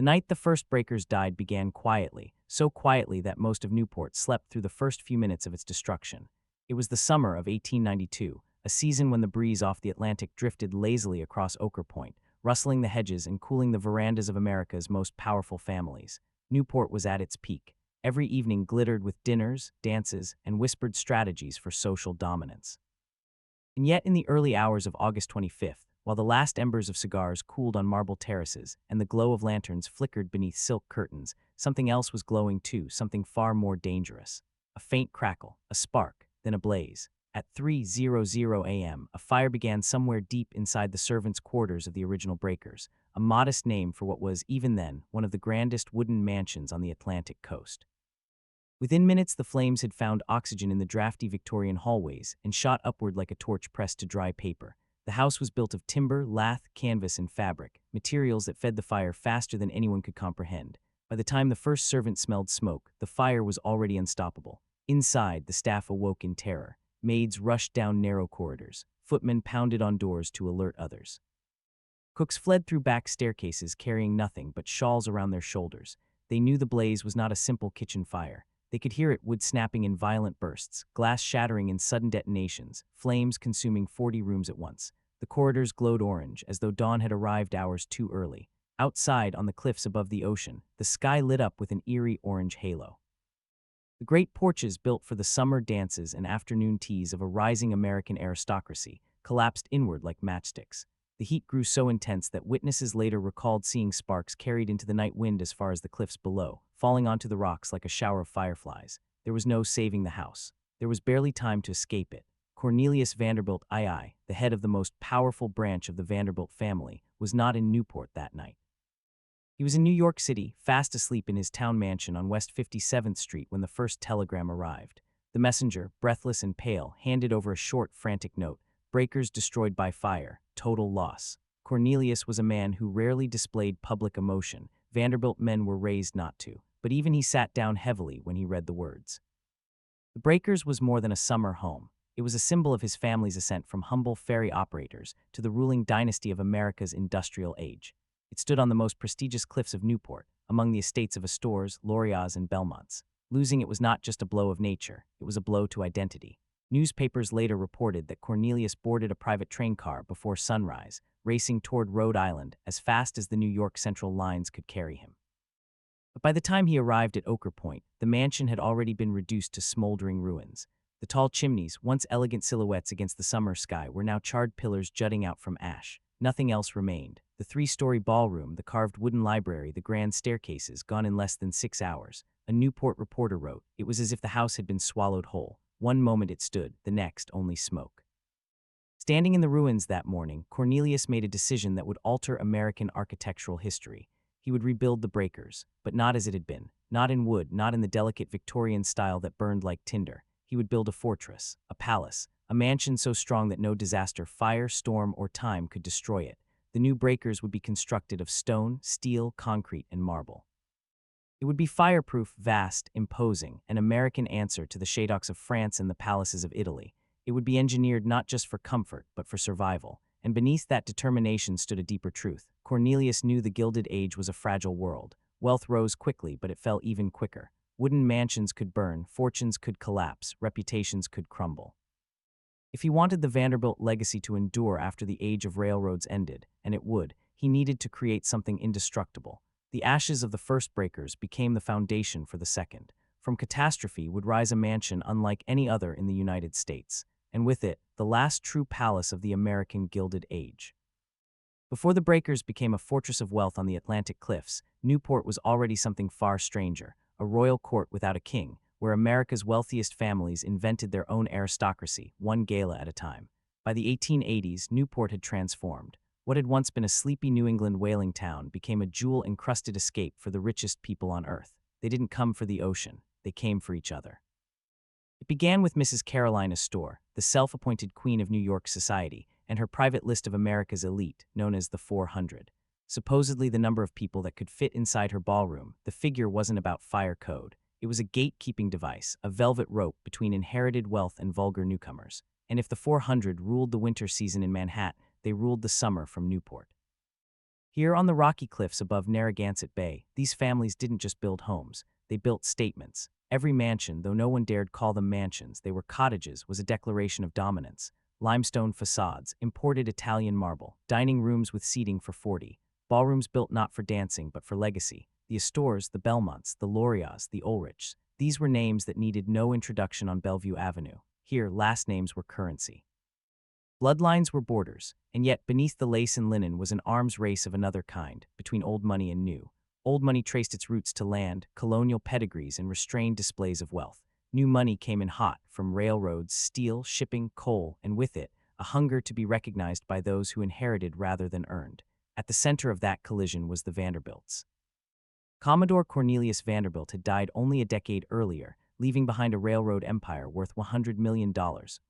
The night the first breakers died began quietly, so quietly that most of Newport slept through the first few minutes of its destruction. It was the summer of 1892, a season when the breeze off the Atlantic drifted lazily across Ochre Point, rustling the hedges and cooling the verandas of America's most powerful families. Newport was at its peak. Every evening glittered with dinners, dances, and whispered strategies for social dominance. And yet, in the early hours of August 25th, while the last embers of cigars cooled on marble terraces and the glow of lanterns flickered beneath silk curtains, something else was glowing too, something far more dangerous. A faint crackle, a spark, then a blaze. At 3:00 a.m., a fire began somewhere deep inside the servants' quarters of the original breakers, a modest name for what was, even then, one of the grandest wooden mansions on the Atlantic coast. Within minutes, the flames had found oxygen in the drafty Victorian hallways and shot upward like a torch pressed to dry paper. The house was built of timber, lath, canvas, and fabric, materials that fed the fire faster than anyone could comprehend. By the time the first servant smelled smoke, the fire was already unstoppable. Inside, the staff awoke in terror. Maids rushed down narrow corridors. Footmen pounded on doors to alert others. Cooks fled through back staircases carrying nothing but shawls around their shoulders. They knew the blaze was not a simple kitchen fire. They could hear it, wood snapping in violent bursts, glass shattering in sudden detonations, flames consuming 40 rooms at once. The corridors glowed orange, as though dawn had arrived hours too early. Outside, on the cliffs above the ocean, the sky lit up with an eerie orange halo. The great porches built for the summer dances and afternoon teas of a rising American aristocracy collapsed inward like matchsticks. The heat grew so intense that witnesses later recalled seeing sparks carried into the night wind as far as the cliffs below, falling onto the rocks like a shower of fireflies. There was no saving the house. There was barely time to escape it. Cornelius Vanderbilt II, the head of the most powerful branch of the Vanderbilt family, was not in Newport that night. He was in New York City, fast asleep in his town mansion on West 57th Street when the first telegram arrived. The messenger, breathless and pale, handed over a short, frantic note. Breakers destroyed by fire. Total loss. Cornelius was a man who rarely displayed public emotion. Vanderbilt men were raised not to, but even he sat down heavily when he read the words. The Breakers was more than a summer home. It was a symbol of his family's ascent from humble ferry operators to the ruling dynasty of America's industrial age. It stood on the most prestigious cliffs of Newport, among the estates of Astors, Loriats, and Belmonts. Losing it was not just a blow of nature, it was a blow to identity. Newspapers later reported that Cornelius boarded a private train car before sunrise, racing toward Rhode Island as fast as the New York Central lines could carry him. But by the time he arrived at Ochre Point, the mansion had already been reduced to smoldering ruins. The tall chimneys, once elegant silhouettes against the summer sky, were now charred pillars jutting out from ash. Nothing else remained. The three-story ballroom, the carved wooden library, the grand staircases, gone in less than 6 hours. A Newport reporter wrote, it was as if the house had been swallowed whole. One moment it stood, the next only smoke. Standing in the ruins that morning, Cornelius made a decision that would alter American architectural history. He would rebuild the Breakers, but not as it had been. Not in wood, not in the delicate Victorian style that burned like tinder. He would build a fortress, a palace, a mansion so strong that no disaster, fire, storm, or time could destroy it. The new Breakers would be constructed of stone, steel, concrete, and marble. It would be fireproof, vast, imposing, an American answer to the Shadows of France and the palaces of Italy. It would be engineered not just for comfort, but for survival. And beneath that determination stood a deeper truth. Cornelius knew the Gilded Age was a fragile world. Wealth rose quickly, but it fell even quicker. Wooden mansions could burn, fortunes could collapse, reputations could crumble. If he wanted the Vanderbilt legacy to endure after the age of railroads ended, and it would, he needed to create something indestructible. The ashes of the first Breakers became the foundation for the second. From catastrophe would rise a mansion unlike any other in the United States, and with it, the last true palace of the American Gilded Age. Before the Breakers became a fortress of wealth on the Atlantic cliffs, Newport was already something far stranger, a royal court without a king, where America's wealthiest families invented their own aristocracy, one gala at a time. By the 1880s, Newport had transformed. What had once been a sleepy New England whaling town became a jewel-encrusted escape for the richest people on Earth. They didn't come for the ocean, they came for each other. It began with Mrs. Caroline Astor, the self-appointed queen of New York society, and her private list of America's elite, known as the 400. Supposedly the number of people that could fit inside her ballroom, the figure wasn't about fire code. It was a gatekeeping device, a velvet rope between inherited wealth and vulgar newcomers. And if the 400 ruled the winter season in Manhattan, they ruled the summer from Newport. Here on the rocky cliffs above Narragansett Bay, these families didn't just build homes, they built statements. Every mansion, though no one dared call them mansions, they were cottages, was a declaration of dominance. Limestone facades, imported Italian marble, dining rooms with seating for 40, ballrooms built not for dancing but for legacy. The Astors, the Belmonts, the Lorias, the Ulrichs, these were names that needed no introduction on Bellevue Avenue. Here, last names were currency. Bloodlines were borders, and yet beneath the lace and linen was an arms race of another kind, between old money and new. Old money traced its roots to land, colonial pedigrees, and restrained displays of wealth. New money came in hot, from railroads, steel, shipping, coal, and with it, a hunger to be recognized by those who inherited rather than earned. At the center of that collision was the Vanderbilts. Commodore Cornelius Vanderbilt had died only a decade earlier, leaving behind a railroad empire worth $100 million,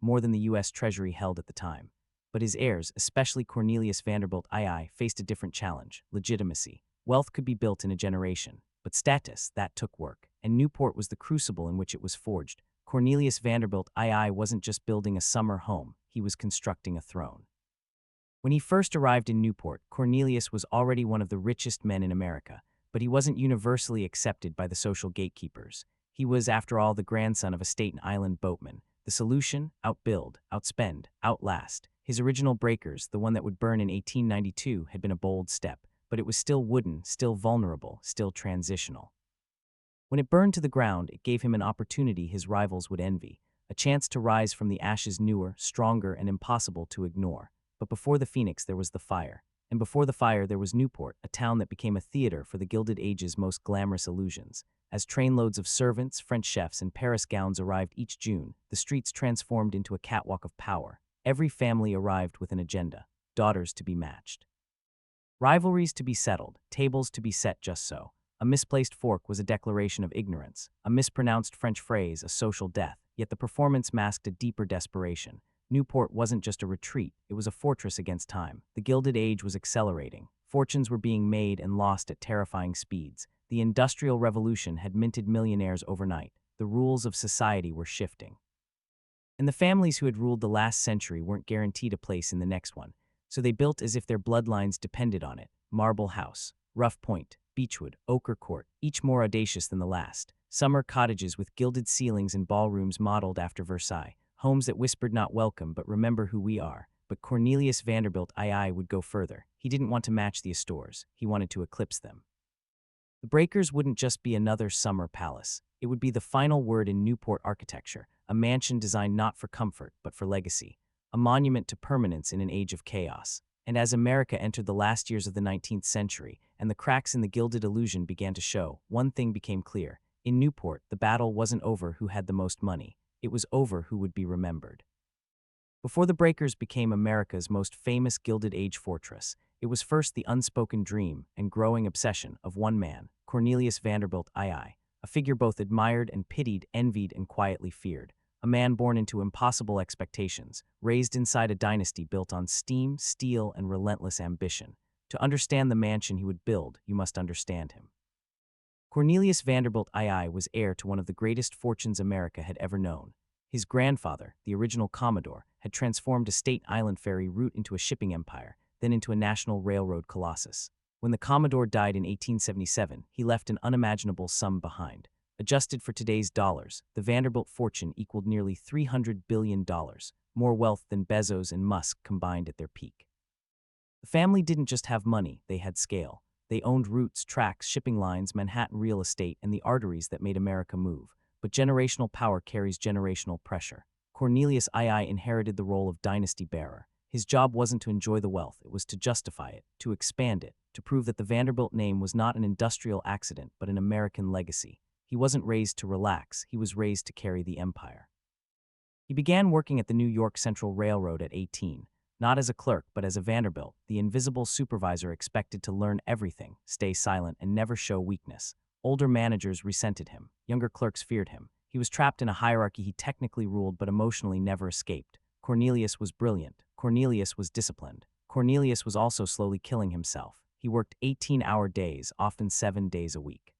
more than the U.S. Treasury held at the time. But his heirs, especially Cornelius Vanderbilt II, faced a different challenge: legitimacy. Wealth could be built in a generation, but status, that took work, and Newport was the crucible in which it was forged. Cornelius Vanderbilt II wasn't just building a summer home, he was constructing a throne. When he first arrived in Newport, Cornelius was already one of the richest men in America, but he wasn't universally accepted by the social gatekeepers. He was, after all, the grandson of a Staten Island boatman. The solution? Outbuild, outspend, outlast. His original breakers, the one that would burn in 1892, had been a bold step, but it was still wooden, still vulnerable, still transitional. When it burned to the ground, it gave him an opportunity his rivals would envy, a chance to rise from the ashes newer, stronger, and impossible to ignore. But before the phoenix there was the fire. And before the fire there was Newport, a town that became a theater for the Gilded Age's most glamorous illusions. As trainloads of servants, French chefs, and Paris gowns arrived each June, the streets transformed into a catwalk of power. Every family arrived with an agenda: daughters to be matched, rivalries to be settled, tables to be set just so. A misplaced fork was a declaration of ignorance, a mispronounced French phrase a social death, yet the performance masked a deeper desperation. Newport wasn't just a retreat, it was a fortress against time. The Gilded Age was accelerating. Fortunes were being made and lost at terrifying speeds. The Industrial Revolution had minted millionaires overnight. The rules of society were shifting. And the families who had ruled the last century weren't guaranteed a place in the next one, so they built as if their bloodlines depended on it. Marble House, Rough Point, Beechwood, Ochre Court, each more audacious than the last. Summer cottages with gilded ceilings and ballrooms modeled after Versailles. Homes that whispered not welcome but remember who we are. But Cornelius Vanderbilt II would go further. He didn't want to match the Astors, he wanted to eclipse them. The Breakers wouldn't just be another summer palace. It would be the final word in Newport architecture, a mansion designed not for comfort but for legacy, a monument to permanence in an age of chaos. And as America entered the last years of the 19th century and the cracks in the gilded illusion began to show, one thing became clear. In Newport, the battle wasn't over who had the most money. It was over who would be remembered. Before the Breakers became America's most famous Gilded Age fortress, it was first the unspoken dream and growing obsession of one man, Cornelius Vanderbilt II, a figure both admired and pitied, envied and quietly feared, a man born into impossible expectations, raised inside a dynasty built on steam, steel, and relentless ambition. To understand the mansion he would build, you must understand him. Cornelius Vanderbilt II was heir to one of the greatest fortunes America had ever known. His grandfather, the original Commodore, had transformed a Staten Island ferry route into a shipping empire, then into a national railroad colossus. When the Commodore died in 1877, he left an unimaginable sum behind. Adjusted for today's dollars, the Vanderbilt fortune equaled nearly $300 billion, more wealth than Bezos and Musk combined at their peak. The family didn't just have money, they had scale. They owned routes, tracks, shipping lines, Manhattan real estate, and the arteries that made America move. But generational power carries generational pressure. Cornelius II inherited the role of dynasty bearer. His job wasn't to enjoy the wealth, it was to justify it, to expand it, to prove that the Vanderbilt name was not an industrial accident but an American legacy. He wasn't raised to relax, he was raised to carry the empire. He began working at the New York Central Railroad at 18. Not as a clerk, but as a Vanderbilt, the invisible supervisor expected to learn everything, stay silent, and never show weakness. Older managers resented him. Younger clerks feared him. He was trapped in a hierarchy he technically ruled but emotionally never escaped. Cornelius was brilliant. Cornelius was disciplined. Cornelius was also slowly killing himself. He worked 18-hour days, often 7 days a week.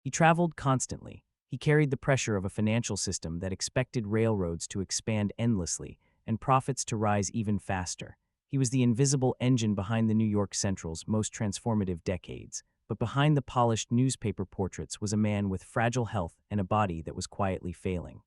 He traveled constantly. He carried the pressure of a financial system that expected railroads to expand endlessly and profits to rise even faster. He was the invisible engine behind the New York Central's most transformative decades. But behind the polished newspaper portraits was a man with fragile health and a body that was quietly failing.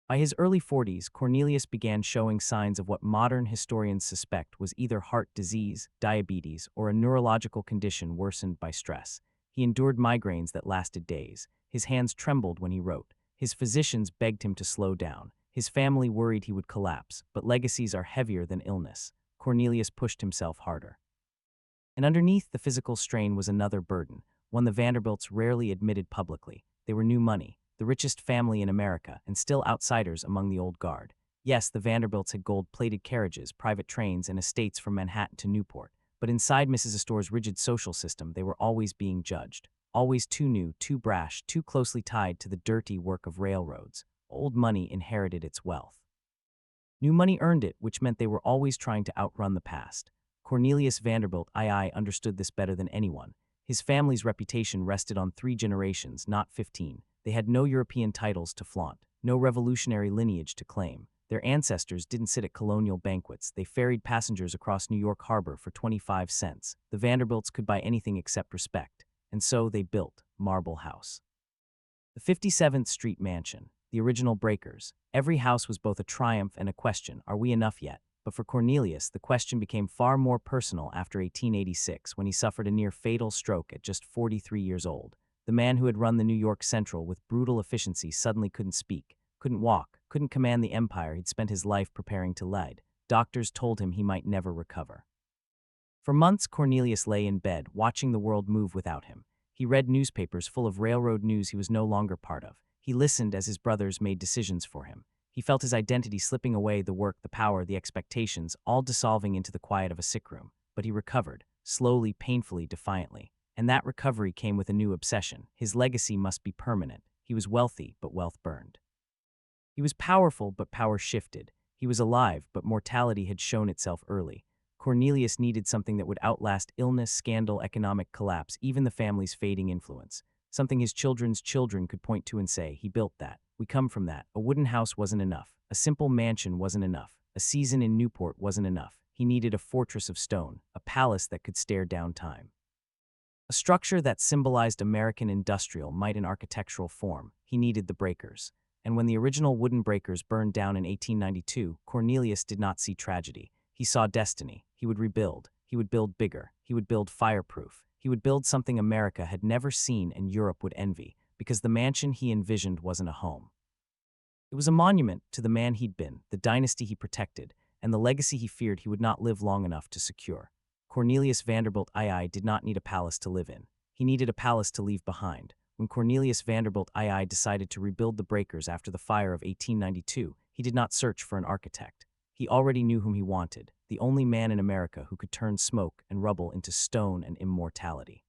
By his early 40s, Cornelius began showing signs of what modern historians suspect was either heart disease, diabetes, or a neurological condition worsened by stress. He endured migraines that lasted days. His hands trembled when he wrote. His physicians begged him to slow down. His family worried he would collapse, but legacies are heavier than illness. Cornelius pushed himself harder. And underneath the physical strain was another burden, one the Vanderbilts rarely admitted publicly. They were new money, the richest family in America, and still outsiders among the old guard. Yes, the Vanderbilts had gold-plated carriages, private trains, and estates from Manhattan to Newport, but inside Mrs. Astore's rigid social system, they were always being judged. Always too new, too brash, too closely tied to the dirty work of railroads. Old money inherited its wealth. New money earned it, which meant they were always trying to outrun the past. Cornelius Vanderbilt II understood this better than anyone. His family's reputation rested on 3 generations, not 15. They had no European titles to flaunt, no revolutionary lineage to claim. Their ancestors didn't sit at colonial banquets. They ferried passengers across New York Harbor for 25 cents. The Vanderbilts could buy anything except respect. And so they built Marble House. The 57th Street Mansion, the original breakers. Every house was both a triumph and a question, are we enough yet? But for Cornelius, the question became far more personal after 1886, when he suffered a near-fatal stroke at just 43 years old. The man who had run the New York Central with brutal efficiency suddenly couldn't speak, couldn't walk, couldn't command the empire he'd spent his life preparing to lead. Doctors told him he might never recover. For months, Cornelius lay in bed, watching the world move without him. He read newspapers full of railroad news he was no longer part of. He listened as his brothers made decisions for him. He felt his identity slipping away, the work, the power, the expectations, all dissolving into the quiet of a sick room. But he recovered, slowly, painfully, defiantly. And that recovery came with a new obsession. His legacy must be permanent. He was wealthy, but wealth burned. He was powerful, but power shifted. He was alive, but mortality had shown itself early. Cornelius needed something that would outlast illness, scandal, economic collapse, even the family's fading influence. Something his children's children could point to and say, he built that. We come from that. A wooden house wasn't enough. A simple mansion wasn't enough. A season in Newport wasn't enough. He needed a fortress of stone, a palace that could stare down time. A structure that symbolized American industrial might in architectural form. He needed the breakers. And when the original wooden breakers burned down in 1892, Cornelius did not see tragedy. He saw destiny. He would rebuild. He would build bigger. He would build fireproof. He would build something America had never seen and Europe would envy, because the mansion he envisioned wasn't a home. It was a monument to the man he'd been, the dynasty he protected, and the legacy he feared he would not live long enough to secure. Cornelius Vanderbilt II did not need a palace to live in. He needed a palace to leave behind. When Cornelius Vanderbilt II decided to rebuild the breakers after the fire of 1892, he did not search for an architect. He already knew whom he wanted, the only man in America who could turn smoke and rubble into stone and immortality.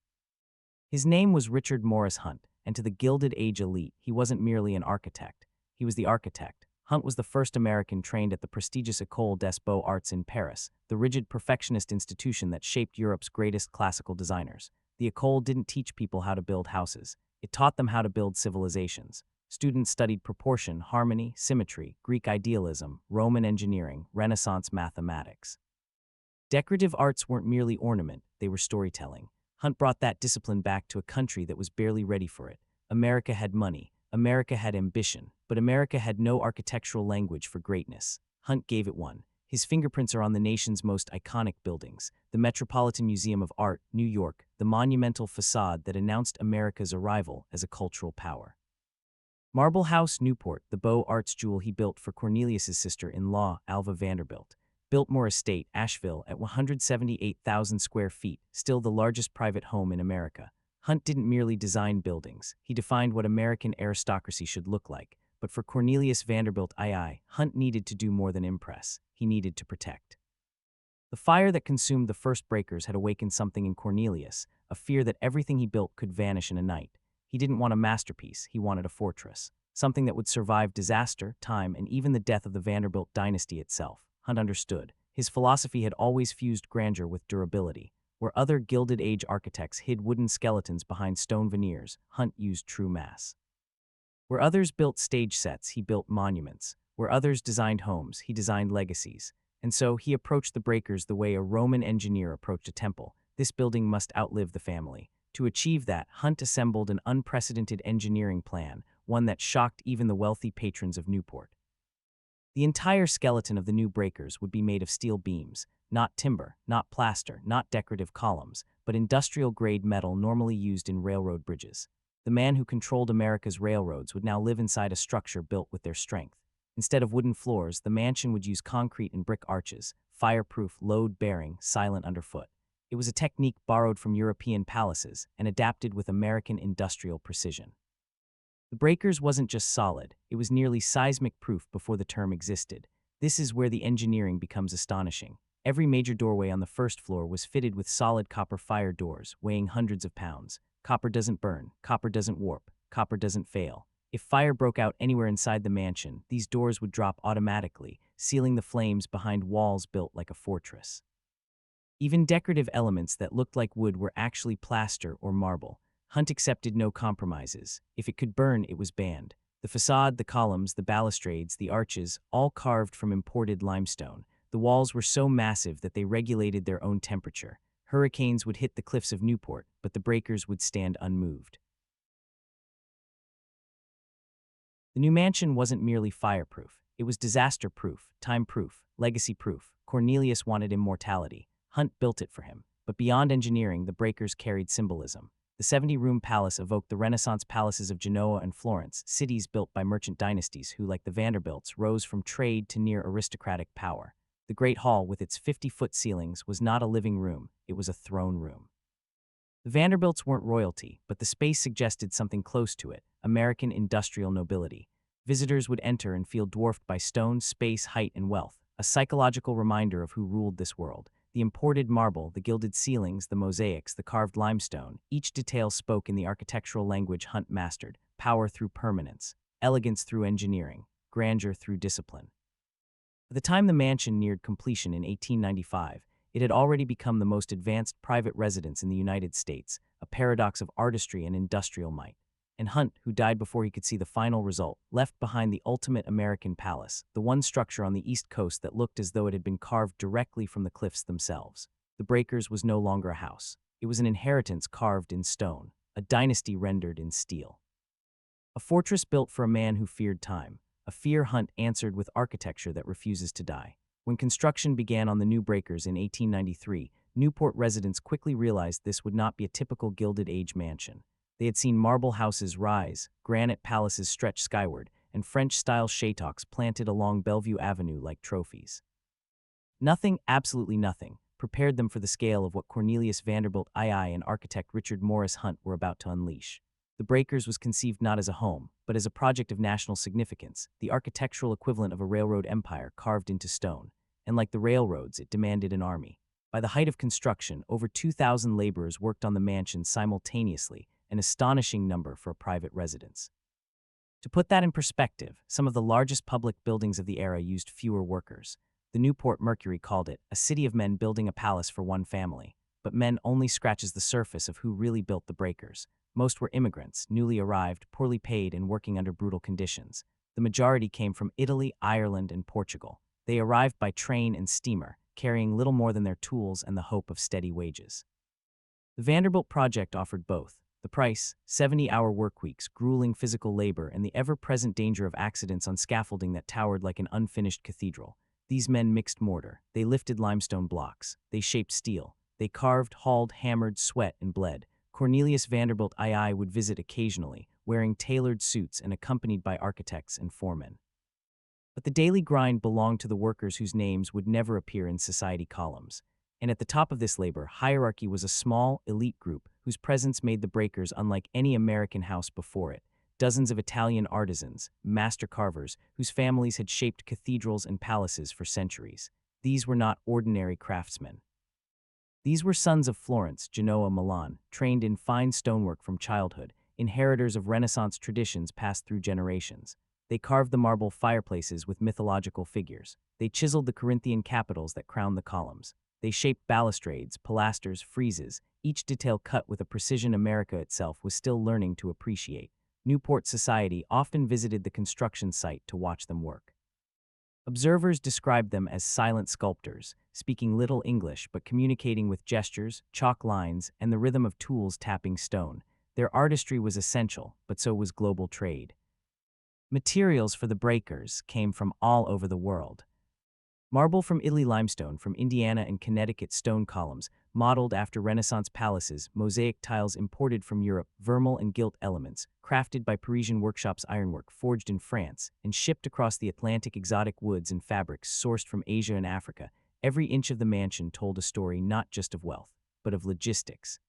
His name was Richard Morris Hunt, and to the Gilded Age elite, he wasn't merely an architect. He was the architect. Hunt was the first American trained at the prestigious École des Beaux-Arts in Paris, the rigid perfectionist institution that shaped Europe's greatest classical designers. The École didn't teach people how to build houses. It taught them how to build civilizations. Students studied proportion, harmony, symmetry, Greek idealism, Roman engineering, Renaissance mathematics. Decorative arts weren't merely ornament, they were storytelling. Hunt brought that discipline back to a country that was barely ready for it. America had money. America had ambition, but America had no architectural language for greatness. Hunt gave it one. His fingerprints are on the nation's most iconic buildings, the Metropolitan Museum of Art, New York, the monumental facade that announced America's arrival as a cultural power. Marble House, Newport, the Beaux-Arts jewel he built for Cornelius's sister-in-law, Alva Vanderbilt. Biltmore Estate, Asheville, at 178,000 square feet, still the largest private home in America. Hunt didn't merely design buildings. He defined what American aristocracy should look like. But for Cornelius Vanderbilt II, Hunt needed to do more than impress. He needed to protect. The fire that consumed the first breakers had awakened something in Cornelius, a fear that everything he built could vanish in a night. He didn't want a masterpiece, he wanted a fortress. Something that would survive disaster, time, and even the death of the Vanderbilt dynasty itself. Hunt understood. His philosophy had always fused grandeur with durability. Where other Gilded Age architects hid wooden skeletons behind stone veneers, Hunt used true mass. Where others built stage sets, he built monuments. Where others designed homes, he designed legacies. and so he approached the breakers the way a Roman engineer approached a temple. This building must outlive the family. To achieve that, Hunt assembled an unprecedented engineering plan, one that shocked even the wealthy patrons of Newport. The entire skeleton of the new breakers would be made of steel beams, not timber, not plaster, not decorative columns, but industrial-grade metal normally used in railroad bridges. The man who controlled America's railroads would now live inside a structure built with their strength. Instead of wooden floors, the mansion would use concrete and brick arches, fireproof, load-bearing, silent underfoot. It was a technique borrowed from European palaces and adapted with American industrial precision. The breakers wasn't just solid, it was nearly seismic proof before the term existed. This is where the engineering becomes astonishing. Every major doorway on the first floor was fitted with solid copper fire doors, weighing hundreds of pounds. Copper doesn't burn, copper doesn't warp, copper doesn't fail. If fire broke out anywhere inside the mansion, these doors would drop automatically, sealing the flames behind walls built like a fortress. Even decorative elements that looked like wood were actually plaster or marble. Hunt accepted no compromises. If it could burn, it was banned. The facade, the columns, the balustrades, the arches, all carved from imported limestone. The walls were so massive that they regulated their own temperature. Hurricanes would hit the cliffs of Newport, but the breakers would stand unmoved. The new mansion wasn't merely fireproof. It was disaster-proof, time-proof, legacy-proof. Cornelius wanted immortality. Hunt built it for him. But beyond engineering, the breakers carried symbolism. The 70-room palace evoked the Renaissance palaces of Genoa and Florence, cities built by merchant dynasties who, like the Vanderbilts, rose from trade to near aristocratic power. The Great Hall, with its 50-foot ceilings, was not a living room, it was a throne room. The Vanderbilts weren't royalty, but the space suggested something close to it, American industrial nobility. Visitors would enter and feel dwarfed by stone, space, height, and wealth, a psychological reminder of who ruled this world. The imported marble, the gilded ceilings, the mosaics, the carved limestone, each detail spoke in the architectural language Hunt mastered: power through permanence, elegance through engineering, grandeur through discipline. By the time the mansion neared completion in 1895, it had already become the most advanced private residence in the United States, a paradox of artistry and industrial might. And Hunt, who died before he could see the final result, left behind the ultimate American palace, the one structure on the East Coast that looked as though it had been carved directly from the cliffs themselves. The Breakers was no longer a house. It was an inheritance carved in stone, a dynasty rendered in steel. A fortress built for a man who feared time, a fear Hunt answered with architecture that refuses to die. When construction began on the new Breakers in 1893, Newport residents quickly realized this would not be a typical Gilded Age mansion. They had seen marble houses rise, granite palaces stretch skyward, and French-style chateaux planted along Bellevue Avenue like trophies. Nothing, absolutely nothing, prepared them for the scale of what Cornelius Vanderbilt II and architect Richard Morris Hunt were about to unleash. The Breakers was conceived not as a home, but as a project of national significance, the architectural equivalent of a railroad empire carved into stone. And like the railroads, it demanded an army. By the height of construction, over 2,000 laborers worked on the mansion simultaneously, an astonishing number for a private residence. To put that in perspective, some of the largest public buildings of the era used fewer workers. The Newport Mercury called it a city of men building a palace for one family. But men only scratches the surface of who really built the Breakers. Most were immigrants, newly arrived, poorly paid, and working under brutal conditions. The majority came from Italy, Ireland, and Portugal. They arrived by train and steamer, carrying little more than their tools and the hope of steady wages. The Vanderbilt project offered both. The price, 70-hour workweeks, grueling physical labor, and the ever-present danger of accidents on scaffolding that towered like an unfinished cathedral. These men mixed mortar. They lifted limestone blocks. They shaped steel. They carved, hauled, hammered, sweat, and bled. Cornelius Vanderbilt II would visit occasionally, wearing tailored suits and accompanied by architects and foremen. But the daily grind belonged to the workers whose names would never appear in society columns. And at the top of this labor hierarchy was a small, elite group whose presence made the Breakers unlike any American house before it. Dozens of Italian artisans, master carvers, whose families had shaped cathedrals and palaces for centuries. These were not ordinary craftsmen. These were sons of Florence, Genoa, Milan, trained in fine stonework from childhood, inheritors of Renaissance traditions passed through generations. They carved the marble fireplaces with mythological figures. They chiseled the Corinthian capitals that crowned the columns. They shaped balustrades, pilasters, friezes, each detail cut with a precision America itself was still learning to appreciate. Newport society often visited the construction site to watch them work. Observers described them as silent sculptors, speaking little English but communicating with gestures, chalk lines, and the rhythm of tools tapping stone. Their artistry was essential, but so was global trade. Materials for the breakers came from all over the world. Marble from Italy, limestone from Indiana, and Connecticut stone columns, modeled after Renaissance palaces, mosaic tiles imported from Europe, vermeil and gilt elements, crafted by Parisian workshops, ironwork forged in France, and shipped across the Atlantic, exotic woods and fabrics sourced from Asia and Africa. Every inch of the mansion told a story not just of wealth, but of logistics.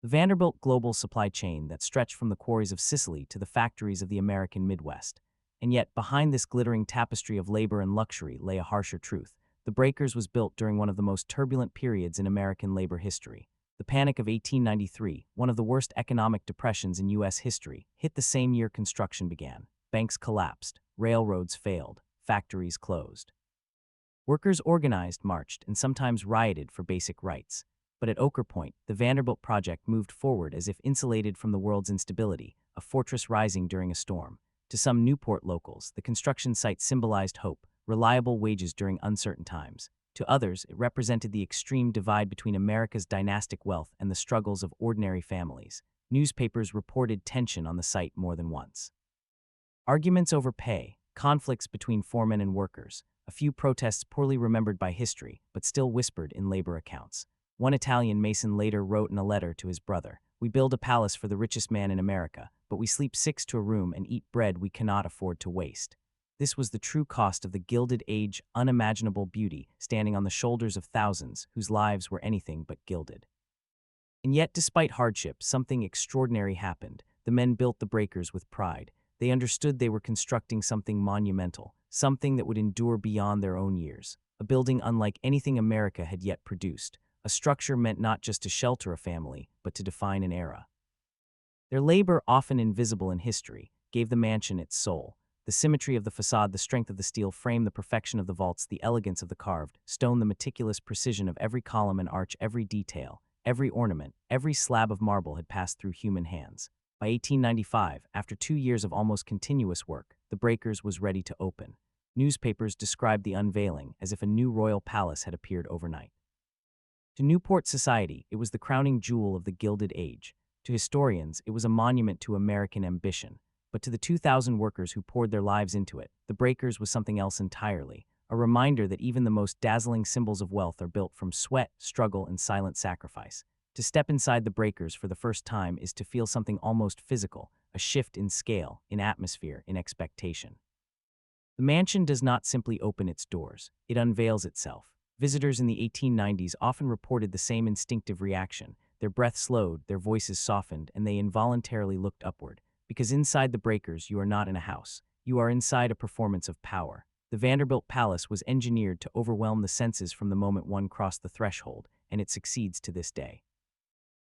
The Vanderbilt global supply chain that stretched from the quarries of Sicily to the factories of the American Midwest. And yet, behind this glittering tapestry of labor and luxury lay a harsher truth. The Breakers was built during one of the most turbulent periods in American labor history. The Panic of 1893, one of the worst economic depressions in U.S. history, hit the same year construction began. Banks collapsed, railroads failed, factories closed. Workers organized, marched, and sometimes rioted for basic rights. But at Ochre Point, the Vanderbilt project moved forward as if insulated from the world's instability, a fortress rising during a storm. To some Newport locals, the construction site symbolized hope, reliable wages during uncertain times. To others, it represented the extreme divide between America's dynastic wealth and the struggles of ordinary families. Newspapers reported tension on the site more than once. Arguments over pay, conflicts between foremen and workers, a few protests poorly remembered by history, but still whispered in labor accounts. One Italian mason later wrote in a letter to his brother, "We build a palace for the richest man in America, but we sleep six to a room and eat bread we cannot afford to waste." This was the true cost of the Gilded Age, unimaginable beauty standing on the shoulders of thousands whose lives were anything but gilded. And yet, despite hardship, something extraordinary happened. The men built the Breakers with pride. They understood they were constructing something monumental, something that would endure beyond their own years, a building unlike anything America had yet produced. A structure meant not just to shelter a family, but to define an era. Their labor, often invisible in history, gave the mansion its soul. The symmetry of the facade, the strength of the steel frame, the perfection of the vaults, the elegance of the carved stone, the meticulous precision of every column and arch, every detail, every ornament, every slab of marble had passed through human hands. By 1895, after 2 years of almost continuous work, the Breakers was ready to open. Newspapers described the unveiling as if a new royal palace had appeared overnight. To Newport society, it was the crowning jewel of the Gilded Age. To historians, it was a monument to American ambition. But to the 2,000 workers who poured their lives into it, the Breakers was something else entirely, a reminder that even the most dazzling symbols of wealth are built from sweat, struggle, and silent sacrifice. To step inside the Breakers for the first time is to feel something almost physical, a shift in scale, in atmosphere, in expectation. The mansion does not simply open its doors, it unveils itself. Visitors in the 1890s often reported the same instinctive reaction. Their breath slowed, their voices softened, and they involuntarily looked upward. Because inside the Breakers, you are not in a house. You are inside a performance of power. The Vanderbilt Palace was engineered to overwhelm the senses from the moment one crossed the threshold, and it succeeds to this day.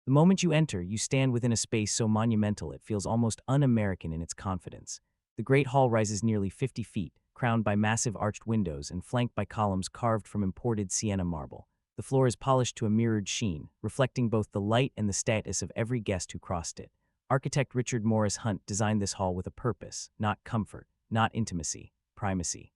The moment you enter, you stand within a space so monumental it feels almost un-American in its confidence. The Great Hall rises nearly 50 feet, crowned by massive arched windows and flanked by columns carved from imported Sienna marble. The floor is polished to a mirrored sheen, reflecting both the light and the status of every guest who crossed it. Architect Richard Morris Hunt designed this hall with a purpose, not comfort, not intimacy, primacy.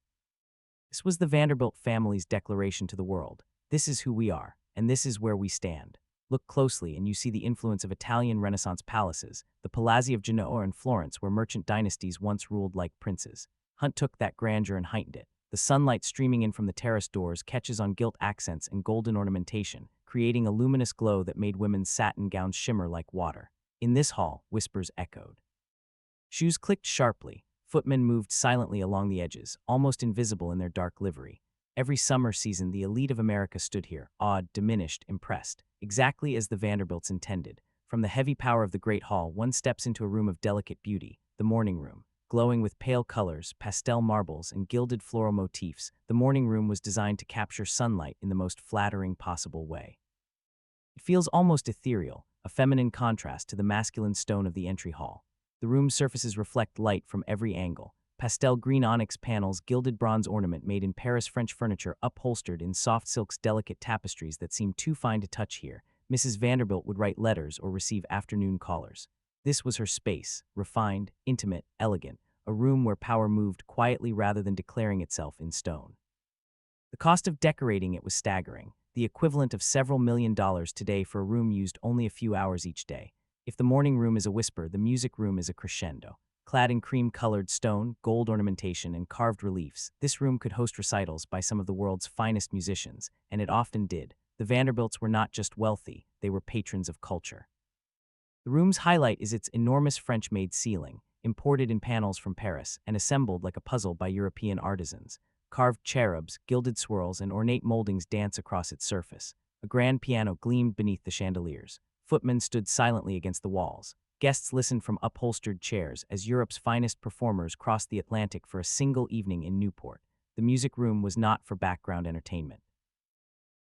This was the Vanderbilt family's declaration to the world. This is who we are, and this is where we stand. Look closely and you see the influence of Italian Renaissance palaces, the palazzi of Genoa and Florence where merchant dynasties once ruled like princes. Hunt took that grandeur and heightened it. The sunlight streaming in from the terrace doors catches on gilt accents and golden ornamentation, creating a luminous glow that made women's satin gowns shimmer like water. In this hall, whispers echoed. Shoes clicked sharply. Footmen moved silently along the edges, almost invisible in their dark livery. Every summer season, the elite of America stood here, awed, diminished, impressed, exactly as the Vanderbilts intended. From the heavy power of the Great Hall, one steps into a room of delicate beauty, the morning room. Glowing with pale colors, pastel marbles, and gilded floral motifs, the morning room was designed to capture sunlight in the most flattering possible way. It feels almost ethereal, a feminine contrast to the masculine stone of the entry hall. The room's surfaces reflect light from every angle. Pastel green onyx panels, gilded bronze ornament made in Paris French furniture upholstered in soft silks, delicate tapestries that seem too fine to touch here. Mrs. Vanderbilt would write letters or receive afternoon callers. This was her space, refined, intimate, elegant, a room where power moved quietly rather than declaring itself in stone. The cost of decorating it was staggering, the equivalent of several $1 million today for a room used only a few hours each day. If the morning room is a whisper, the music room is a crescendo. Clad in cream-colored stone, gold ornamentation, and carved reliefs, this room could host recitals by some of the world's finest musicians, and it often did. The Vanderbilts were not just wealthy, they were patrons of culture. The room's highlight is its enormous French-made ceiling, imported in panels from Paris and assembled like a puzzle by European artisans. Carved cherubs, gilded swirls, and ornate moldings dance across its surface. A grand piano gleamed beneath the chandeliers. Footmen stood silently against the walls. Guests listened from upholstered chairs as Europe's finest performers crossed the Atlantic for a single evening in Newport. The music room was not for background entertainment.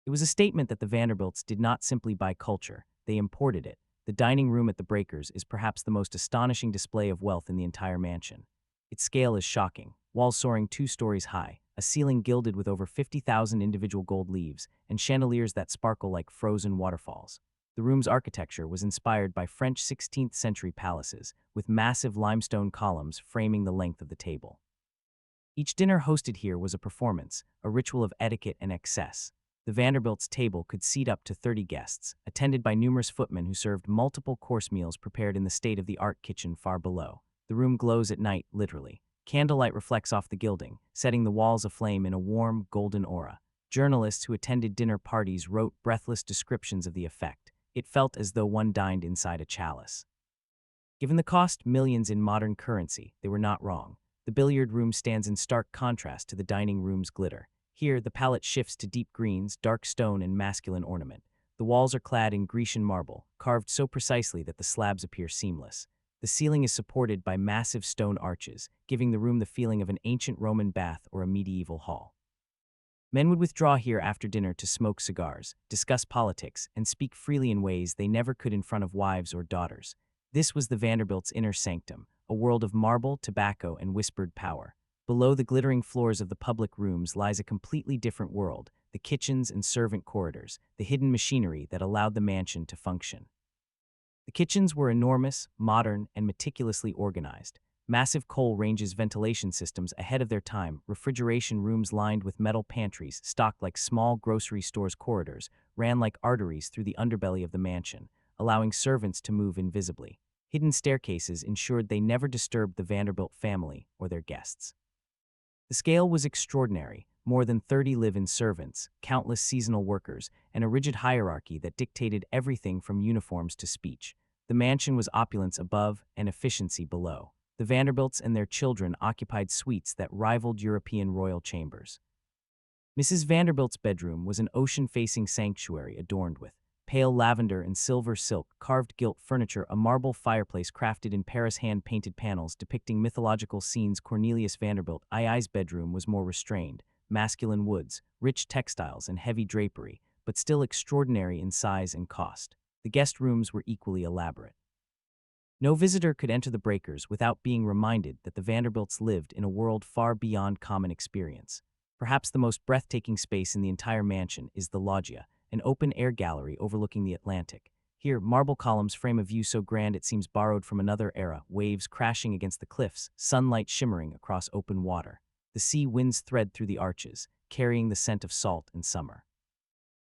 It was a statement that the Vanderbilts did not simply buy culture, they imported it. The dining room at the Breakers is perhaps the most astonishing display of wealth in the entire mansion. Its scale is shocking, walls soaring 2 stories high, a ceiling gilded with over 50,000 individual gold leaves, and chandeliers that sparkle like frozen waterfalls. The room's architecture was inspired by French 16th-century palaces, with massive limestone columns framing the length of the table. Each dinner hosted here was a performance, a ritual of etiquette and excess. The Vanderbilts' table could seat up to 30 guests, attended by numerous footmen who served multiple course meals prepared in the state-of-the-art kitchen far below. The room glows at night, literally. Candlelight reflects off the gilding, setting the walls aflame in a warm, golden aura. Journalists who attended dinner parties wrote breathless descriptions of the effect. It felt as though one dined inside a chalice. Given the cost millions in modern currency, they were not wrong. The billiard room stands in stark contrast to the dining room's glitter. Here, the palette shifts to deep greens, dark stone, and masculine ornament. The walls are clad in Grecian marble, carved so precisely that the slabs appear seamless. The ceiling is supported by massive stone arches, giving the room the feeling of an ancient Roman bath or a medieval hall. Men would withdraw here after dinner to smoke cigars, discuss politics, and speak freely in ways they never could in front of wives or daughters. This was the Vanderbilts' inner sanctum, a world of marble, tobacco, and whispered power. Below the glittering floors of the public rooms lies a completely different world, the kitchens and servant corridors, the hidden machinery that allowed the mansion to function. The kitchens were enormous, modern, and meticulously organized. Massive coal ranges ventilation systems ahead of their time, refrigeration rooms lined with metal pantries stocked like small grocery stores. Corridors ran like arteries through the underbelly of the mansion, allowing servants to move invisibly. Hidden staircases ensured they never disturbed the Vanderbilt family or their guests. The scale was extraordinary, more than 30 live-in servants, countless seasonal workers, and a rigid hierarchy that dictated everything from uniforms to speech. The mansion was opulence above and efficiency below. The Vanderbilts and their children occupied suites that rivaled European royal chambers. Mrs. Vanderbilt's bedroom was an ocean-facing sanctuary adorned with pale lavender and silver silk, carved gilt furniture, a marble fireplace crafted in Paris, hand-painted panels depicting mythological scenes. Cornelius Vanderbilt II's bedroom was more restrained, masculine woods, rich textiles, and heavy drapery, but still extraordinary in size and cost. The guest rooms were equally elaborate. No visitor could enter the Breakers without being reminded that the Vanderbilts lived in a world far beyond common experience. Perhaps the most breathtaking space in the entire mansion is the loggia, an open-air gallery overlooking the Atlantic. Here, marble columns frame a view so grand it seems borrowed from another era, waves crashing against the cliffs, sunlight shimmering across open water. The sea winds thread through the arches, carrying the scent of salt and summer.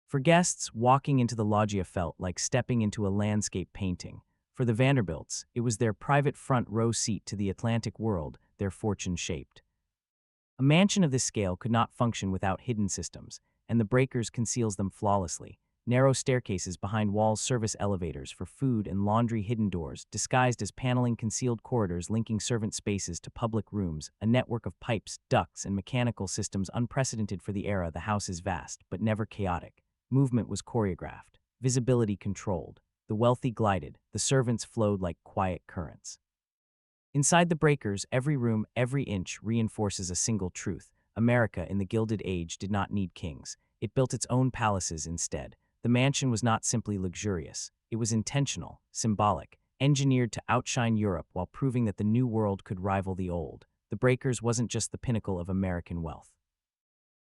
For guests, walking into the loggia felt like stepping into a landscape painting. For the Vanderbilts, it was their private front row seat to the Atlantic world their fortune shaped. A mansion of this scale could not function without hidden systems, and the Breakers conceals them flawlessly. Narrow staircases behind walls, service elevators for food and laundry, hidden doors, disguised as paneling, concealed corridors linking servant spaces to public rooms, a network of pipes, ducts, and mechanical systems unprecedented for the era. The house is vast, but never chaotic. Movement was choreographed, visibility controlled. The wealthy glided, the servants flowed like quiet currents. Inside the Breakers, every room, every inch reinforces a single truth. America in the Gilded Age did not need kings. It built its own palaces instead. The mansion was not simply luxurious. It was intentional, symbolic, engineered to outshine Europe while proving that the new world could rival the old. The Breakers wasn't just the pinnacle of American wealth.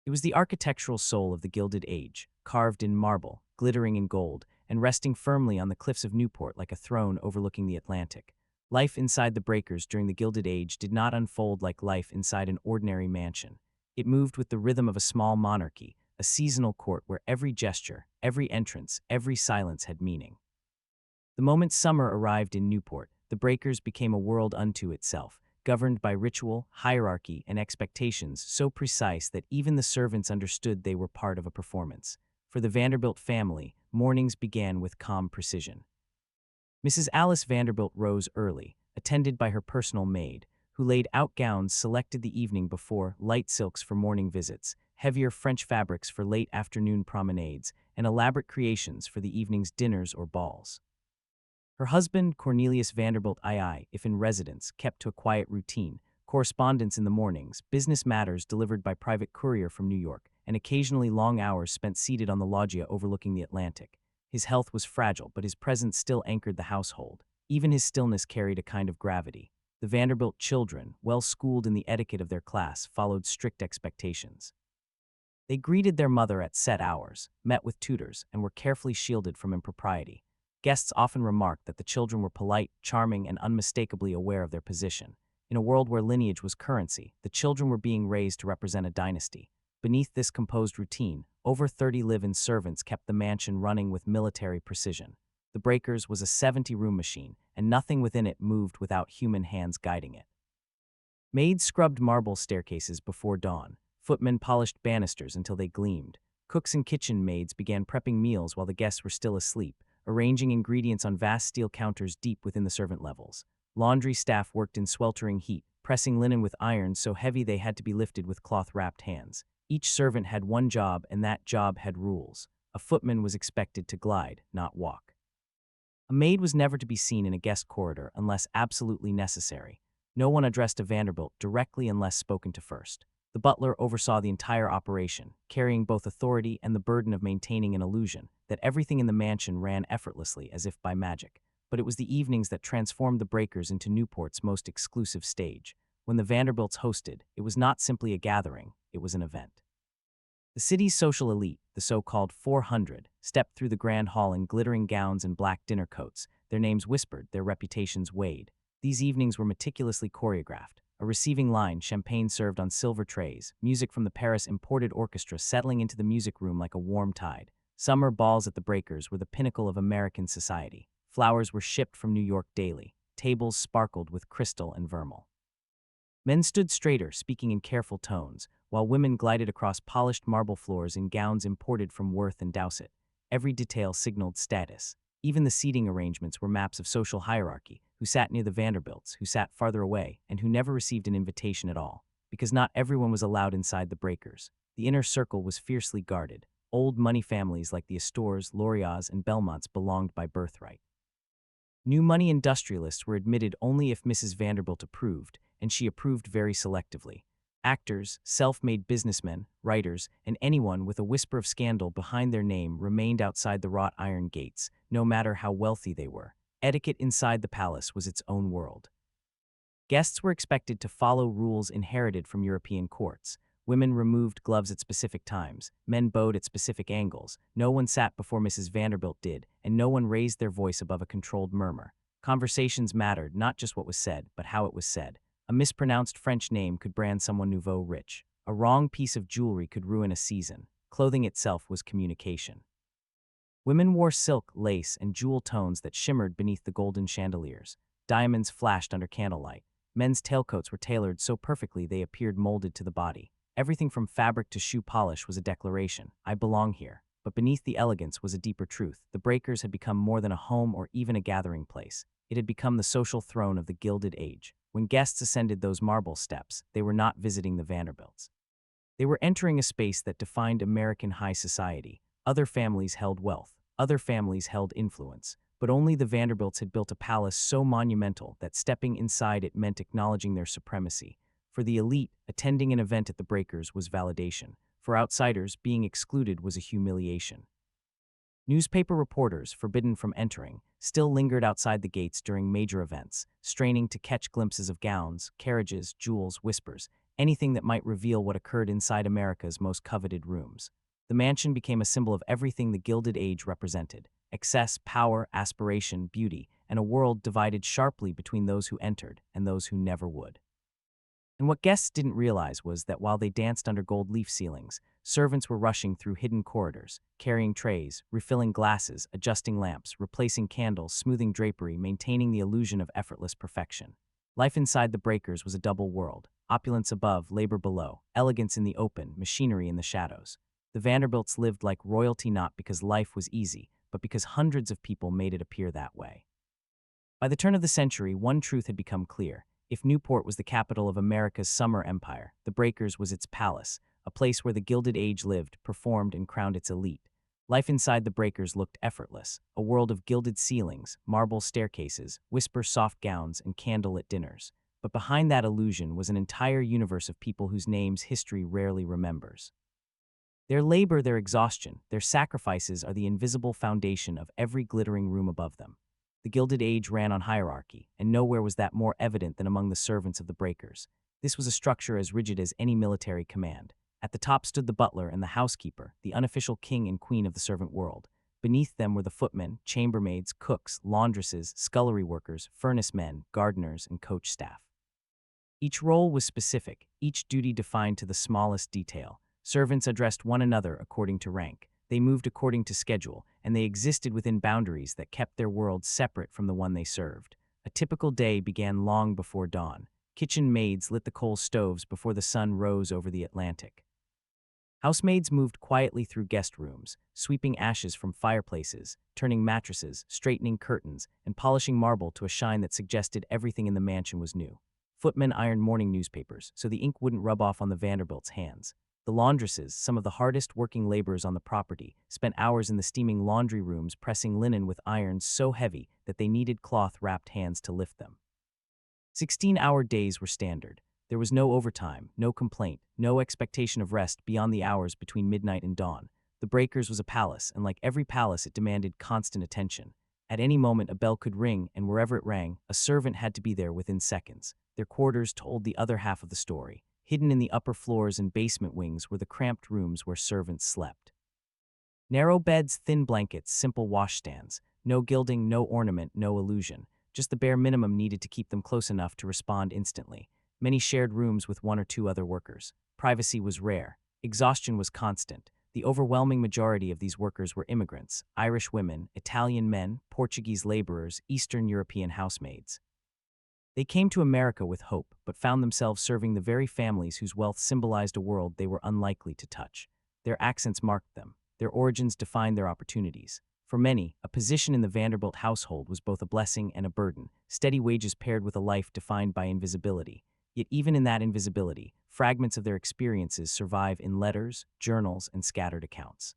It was the architectural soul of the Gilded Age, carved in marble, glittering in gold, and resting firmly on the cliffs of Newport like a throne overlooking the Atlantic. Life inside the breakers during the Gilded Age did not unfold like life inside an ordinary mansion. It moved with the rhythm of a small monarchy, a seasonal court where every gesture, every entrance, every silence had meaning. The moment summer arrived in Newport, the breakers became a world unto itself, governed by ritual, hierarchy, and expectations so precise that even the servants understood they were part of a performance. For the Vanderbilt family, mornings began with calm precision. Mrs. Alice Vanderbilt rose early, attended by her personal maid, who laid out gowns selected the evening before, light silks for morning visits, heavier French fabrics for late afternoon promenades, and elaborate creations for the evening's dinners or balls. Her husband, Cornelius Vanderbilt II, if in residence, kept to a quiet routine, correspondence in the mornings, business matters delivered by private courier from New York, and occasionally long hours spent seated on the loggia overlooking the Atlantic. His health was fragile, but his presence still anchored the household. Even his stillness carried a kind of gravity. The Vanderbilt children, well schooled in the etiquette of their class, followed strict expectations. They greeted their mother at set hours, met with tutors, and were carefully shielded from impropriety. Guests often remarked that the children were polite, charming, and unmistakably aware of their position. In a world where lineage was currency, the children were being raised to represent a dynasty. Beneath this composed routine, over 30 live-in servants kept the mansion running with military precision. The breakers was a 70-room machine, and nothing within it moved without human hands guiding it. Maids scrubbed marble staircases before dawn. Footmen polished banisters until they gleamed. Cooks and kitchen maids began prepping meals while the guests were still asleep, arranging ingredients on vast steel counters deep within the servant levels. Laundry staff worked in sweltering heat, pressing linen with irons so heavy they had to be lifted with cloth-wrapped hands. Each servant had one job, and that job had rules. A footman was expected to glide, not walk. A maid was never to be seen in a guest corridor unless absolutely necessary. No one addressed a Vanderbilt directly unless spoken to first. The butler oversaw the entire operation, carrying both authority and the burden of maintaining an illusion that everything in the mansion ran effortlessly as if by magic. But it was the evenings that transformed the breakers into Newport's most exclusive stage. When the Vanderbilts hosted, it was not simply a gathering, it was an event. The city's social elite, the so-called 400, stepped through the grand hall in glittering gowns and black dinner coats. Their names whispered, their reputations weighed. These evenings were meticulously choreographed. A receiving line, champagne served on silver trays, music from the Paris imported orchestra settling into the music room like a warm tide. Summer balls at the breakers were the pinnacle of American society. Flowers were shipped from New York daily. Tables sparkled with crystal and vermeil. Men stood straighter, speaking in careful tones, while women glided across polished marble floors in gowns imported from Worth and Dowsett. Every detail signaled status. Even the seating arrangements were maps of social hierarchy: who sat near the Vanderbilts, who sat farther away, and who never received an invitation at all. Because not everyone was allowed inside the breakers. The inner circle was fiercely guarded. Old money families like the Astors, Loriots, and Belmonts belonged by birthright. New money industrialists were admitted only if Mrs. Vanderbilt approved, and she approved very selectively. Actors, self-made businessmen, writers, and anyone with a whisper of scandal behind their name remained outside the wrought iron gates, no matter how wealthy they were. Etiquette inside the palace was its own world. Guests were expected to follow rules inherited from European courts. Women removed gloves at specific times, men bowed at specific angles, no one sat before Mrs. Vanderbilt did, and no one raised their voice above a controlled murmur. Conversations mattered, not just what was said, but how it was said. A mispronounced French name could brand someone nouveau rich. A wrong piece of jewelry could ruin a season. Clothing itself was communication. Women wore silk, lace, and jewel tones that shimmered beneath the golden chandeliers. Diamonds flashed under candlelight. Men's tailcoats were tailored so perfectly they appeared molded to the body. Everything from fabric to shoe polish was a declaration: I belong here. But beneath the elegance was a deeper truth. The breakers had become more than a home or even a gathering place. It had become the social throne of the Gilded Age. When guests ascended those marble steps, they were not visiting the Vanderbilts. They were entering a space that defined American high society. Other families held wealth. Other families held influence. But only the Vanderbilts had built a palace so monumental that stepping inside it meant acknowledging their supremacy. For the elite, attending an event at the breakers was validation. For outsiders, being excluded was a humiliation. Newspaper reporters, forbidden from entering, still lingered outside the gates during major events, straining to catch glimpses of gowns, carriages, jewels, whispers, anything that might reveal what occurred inside America's most coveted rooms. The mansion became a symbol of everything the Gilded Age represented: excess, power, aspiration, beauty, and a world divided sharply between those who entered and those who never would. And what guests didn't realize was that while they danced under gold leaf ceilings, servants were rushing through hidden corridors, carrying trays, refilling glasses, adjusting lamps, replacing candles, smoothing drapery, maintaining the illusion of effortless perfection. Life inside the breakers was a double world: opulence above, labor below, elegance in the open, machinery in the shadows. The Vanderbilts lived like royalty not because life was easy, but because hundreds of people made it appear that way. By the turn of the century, one truth had become clear. If Newport was the capital of America's summer empire, the Breakers was its palace, a place where the Gilded Age lived, performed, and crowned its elite. Life inside the Breakers looked effortless, a world of gilded ceilings, marble staircases, whisper-soft gowns, and candlelit dinners. But behind that illusion was an entire universe of people whose names history rarely remembers. Their labor, their exhaustion, their sacrifices are the invisible foundation of every glittering room above them. The Gilded Age ran on hierarchy, and nowhere was that more evident than among the servants of the Breakers. This was a structure as rigid as any military command. At the top stood the butler and the housekeeper, the unofficial king and queen of the servant world. Beneath them were the footmen, chambermaids, cooks, laundresses, scullery workers, furnace men, gardeners, and coach staff. Each role was specific, each duty defined to the smallest detail. Servants addressed one another according to rank. They moved according to schedule, and they existed within boundaries that kept their world separate from the one they served. A typical day began long before dawn. Kitchen maids lit the coal stoves before the sun rose over the Atlantic. Housemaids moved quietly through guest rooms, sweeping ashes from fireplaces, turning mattresses, straightening curtains, and polishing marble to a shine that suggested everything in the mansion was new. Footmen ironed morning newspapers, so the ink wouldn't rub off on the Vanderbilts' hands. The laundresses, some of the hardest working laborers on the property, spent hours in the steaming laundry rooms pressing linen with irons so heavy that they needed cloth-wrapped hands to lift them. 16-hour days were standard. There was no overtime, no complaint, no expectation of rest beyond the hours between midnight and dawn. The Breakers was a palace, and like every palace, it demanded constant attention. At any moment, a bell could ring, and wherever it rang, a servant had to be there within seconds. Their quarters told the other half of the story. Hidden in the upper floors and basement wings were the cramped rooms where servants slept. Narrow beds, thin blankets, simple washstands. No gilding, no ornament, no illusion. Just the bare minimum needed to keep them close enough to respond instantly. Many shared rooms with one or two other workers. Privacy was rare. Exhaustion was constant. The overwhelming majority of these workers were immigrants: Irish women, Italian men, Portuguese laborers, Eastern European housemaids. They came to America with hope, but found themselves serving the very families whose wealth symbolized a world they were unlikely to touch. Their accents marked them. Their origins defined their opportunities. For many, a position in the Vanderbilt household was both a blessing and a burden, steady wages paired with a life defined by invisibility. Yet even in that invisibility, fragments of their experiences survive in letters, journals, and scattered accounts.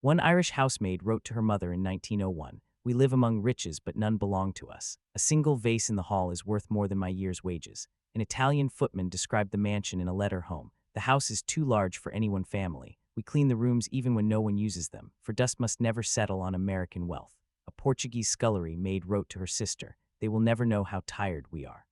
One Irish housemaid wrote to her mother in 1901, "We live among riches, but none belong to us. A single vase in the hall is worth more than my year's wages." An Italian footman described the mansion in a letter home. "The house is too large for any one family. We clean the rooms even when no one uses them, for dust must never settle on American wealth." A Portuguese scullery maid wrote to her sister, "They will never know how tired we are.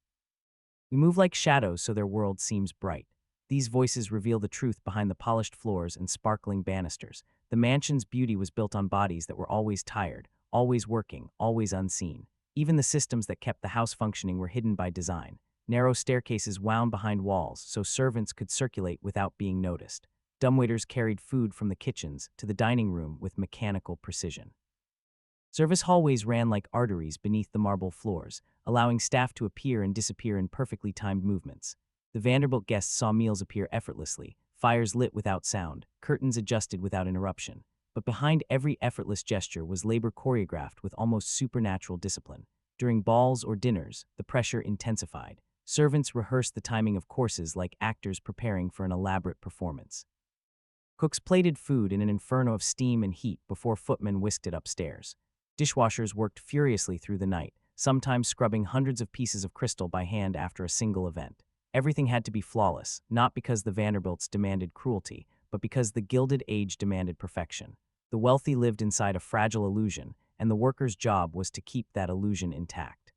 We move like shadows so their world seems bright." These voices reveal the truth behind the polished floors and sparkling banisters. The mansion's beauty was built on bodies that were always tired, always working, always unseen. Even the systems that kept the house functioning were hidden by design. Narrow staircases wound behind walls so servants could circulate without being noticed. Dumbwaiters carried food from the kitchens to the dining room with mechanical precision. Service hallways ran like arteries beneath the marble floors, allowing staff to appear and disappear in perfectly timed movements. The Vanderbilt guests saw meals appear effortlessly, fires lit without sound, curtains adjusted without interruption. But behind every effortless gesture was labor choreographed with almost supernatural discipline. During balls or dinners, the pressure intensified. Servants rehearsed the timing of courses like actors preparing for an elaborate performance. Cooks plated food in an inferno of steam and heat before footmen whisked it upstairs. Dishwashers worked furiously through the night, sometimes scrubbing hundreds of pieces of crystal by hand after a single event. Everything had to be flawless, not because the Vanderbilts demanded cruelty, but because the Gilded Age demanded perfection. The wealthy lived inside a fragile illusion, and the worker's job was to keep that illusion intact.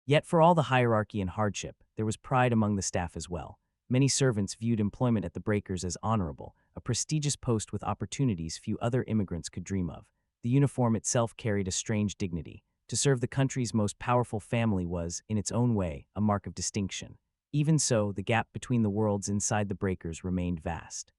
Yet for all the hierarchy and hardship, there was pride among the staff as well. Many servants viewed employment at the Breakers as honorable, a prestigious post with opportunities few other immigrants could dream of. The uniform itself carried a strange dignity. To serve the country's most powerful family was, in its own way, a mark of distinction. Even so, the gap between the worlds inside the breakers remained vast.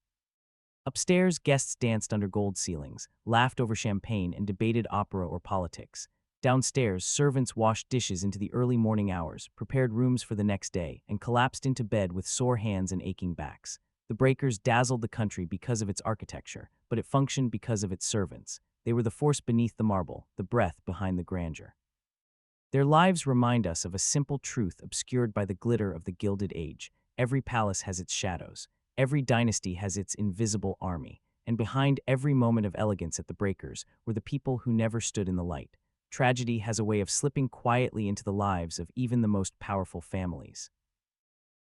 Upstairs, guests danced under gold ceilings, laughed over champagne, and debated opera or politics. Downstairs, servants washed dishes into the early morning hours, prepared rooms for the next day, and collapsed into bed with sore hands and aching backs. The breakers dazzled the country because of its architecture, but it functioned because of its servants. They were the force beneath the marble, the breath behind the grandeur. Their lives remind us of a simple truth obscured by the glitter of the Gilded Age. Every palace has its shadows. Every dynasty has its invisible army. And behind every moment of elegance at the breakers were the people who never stood in the light. Tragedy has a way of slipping quietly into the lives of even the most powerful families.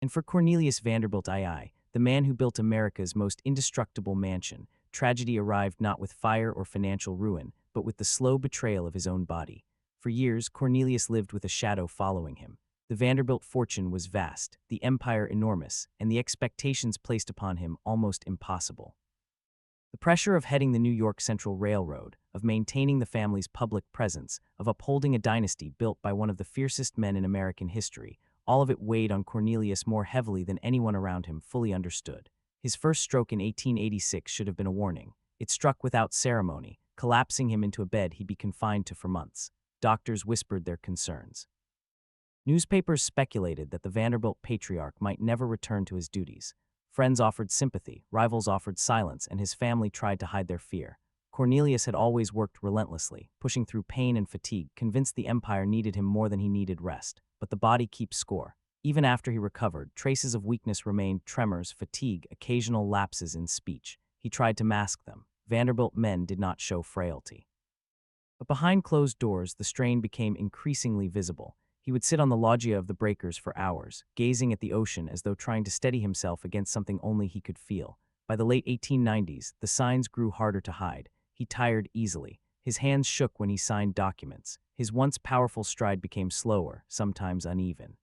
And for Cornelius Vanderbilt II, the man who built America's most indestructible mansion, tragedy arrived not with fire or financial ruin, but with the slow betrayal of his own body. For years, Cornelius lived with a shadow following him. The Vanderbilt fortune was vast, the empire enormous, and the expectations placed upon him almost impossible. The pressure of heading the New York Central Railroad, of maintaining the family's public presence, of upholding a dynasty built by one of the fiercest men in American history, all of it weighed on Cornelius more heavily than anyone around him fully understood. His first stroke in 1886 should have been a warning. It struck without ceremony, collapsing him into a bed he'd be confined to for months. Doctors whispered their concerns. Newspapers speculated that the Vanderbilt patriarch might never return to his duties. Friends offered sympathy, rivals offered silence, and his family tried to hide their fear. Cornelius had always worked relentlessly, pushing through pain and fatigue, convinced the empire needed him more than he needed rest. But the body keeps score. Even after he recovered, traces of weakness remained: tremors, fatigue, occasional lapses in speech. He tried to mask them. Vanderbilt men did not show frailty. But behind closed doors, the strain became increasingly visible. He would sit on the loggia of the breakers for hours, gazing at the ocean as though trying to steady himself against something only he could feel. By the late 1890s, the signs grew harder to hide. He tired easily. His hands shook when he signed documents. His once powerful stride became slower, sometimes uneven.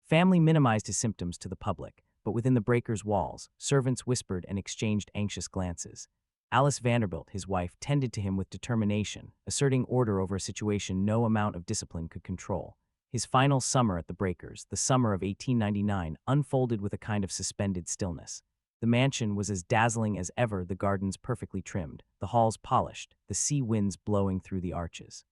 Family minimized his symptoms to the public, but within the breakers' walls, servants whispered and exchanged anxious glances. Alice Vanderbilt, his wife, tended to him with determination, asserting order over a situation no amount of discipline could control. His final summer at the breakers, the summer of 1899, unfolded with a kind of suspended stillness. The mansion was as dazzling as ever, the gardens perfectly trimmed, the halls polished, the sea winds blowing through the arches.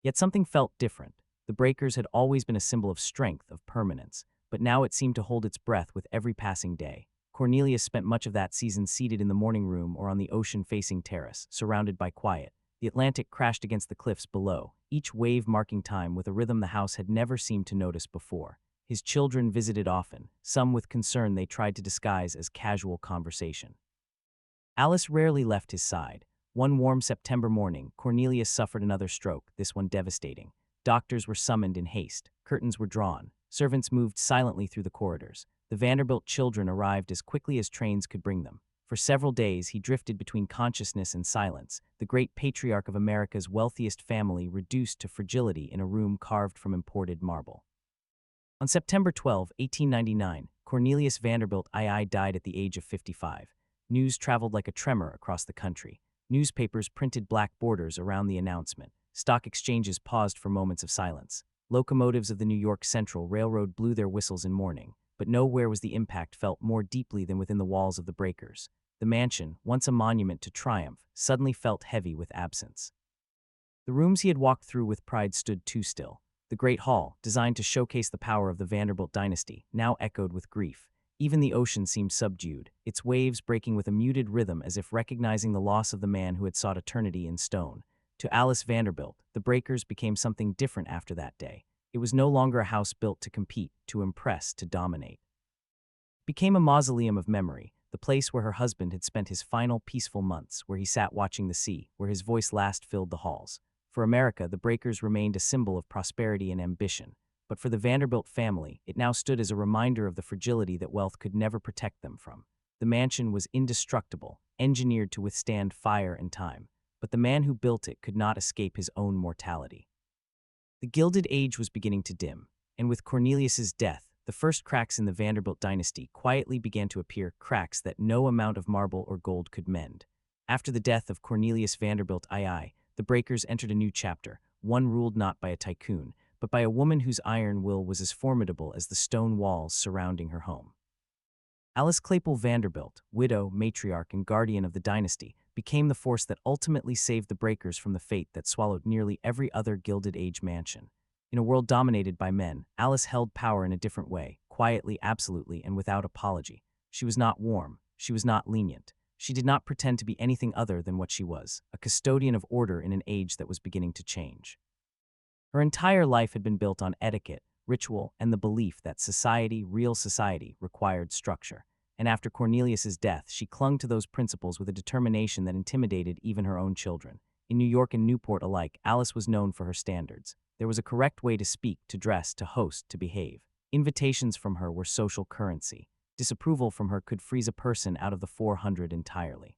Yet something felt different. The breakers had always been a symbol of strength, of permanence, but now it seemed to hold its breath with every passing day. Cornelius spent much of that season seated in the morning room or on the ocean-facing terrace, surrounded by quiet. The Atlantic crashed against the cliffs below, each wave marking time with a rhythm the house had never seemed to notice before. His children visited often, some with concern they tried to disguise as casual conversation. Alice rarely left his side. One warm September morning, Cornelius suffered another stroke, this one devastating. Doctors were summoned in haste, curtains were drawn, servants moved silently through the corridors. The Vanderbilt children arrived as quickly as trains could bring them. For several days, he drifted between consciousness and silence, the great patriarch of America's wealthiest family reduced to fragility in a room carved from imported marble. On September 12, 1899, Cornelius Vanderbilt II died at the age of 55. News traveled like a tremor across the country. Newspapers printed black borders around the announcement. Stock exchanges paused for moments of silence. Locomotives of the New York Central Railroad blew their whistles in mourning. But nowhere was the impact felt more deeply than within the walls of the breakers. The mansion, once a monument to triumph, suddenly felt heavy with absence. The rooms he had walked through with pride stood too still. The great hall, designed to showcase the power of the Vanderbilt dynasty, now echoed with grief. Even the ocean seemed subdued, its waves breaking with a muted rhythm as if recognizing the loss of the man who had sought eternity in stone. To Alice Vanderbilt, the breakers became something different after that day. It was no longer a house built to compete, to impress, to dominate. It became a mausoleum of memory, the place where her husband had spent his final peaceful months, where he sat watching the sea, where his voice last filled the halls. For America, the breakers remained a symbol of prosperity and ambition, but for the Vanderbilt family, it now stood as a reminder of the fragility that wealth could never protect them from. The mansion was indestructible, engineered to withstand fire and time, but the man who built it could not escape his own mortality. The Gilded Age was beginning to dim, and with Cornelius's death, the first cracks in the Vanderbilt dynasty quietly began to appear, cracks that no amount of marble or gold could mend. After the death of Cornelius Vanderbilt II, the breakers entered a new chapter, one ruled not by a tycoon, but by a woman whose iron will was as formidable as the stone walls surrounding her home. Alice Claypole Vanderbilt, widow, matriarch, and guardian of the dynasty, became the force that ultimately saved the breakers from the fate that swallowed nearly every other Gilded Age mansion. In a world dominated by men, Alice held power in a different way, quietly, absolutely, and without apology. She was not warm. She was not lenient. She did not pretend to be anything other than what she was, a custodian of order in an age that was beginning to change. Her entire life had been built on etiquette, ritual, and the belief that society, real society, required structure. And after Cornelius's death, she clung to those principles with a determination that intimidated even her own children. In New York and Newport alike, Alice was known for her standards. There was a correct way to speak, to dress, to host, to behave. Invitations from her were social currency. Disapproval from her could freeze a person out of the 400 entirely.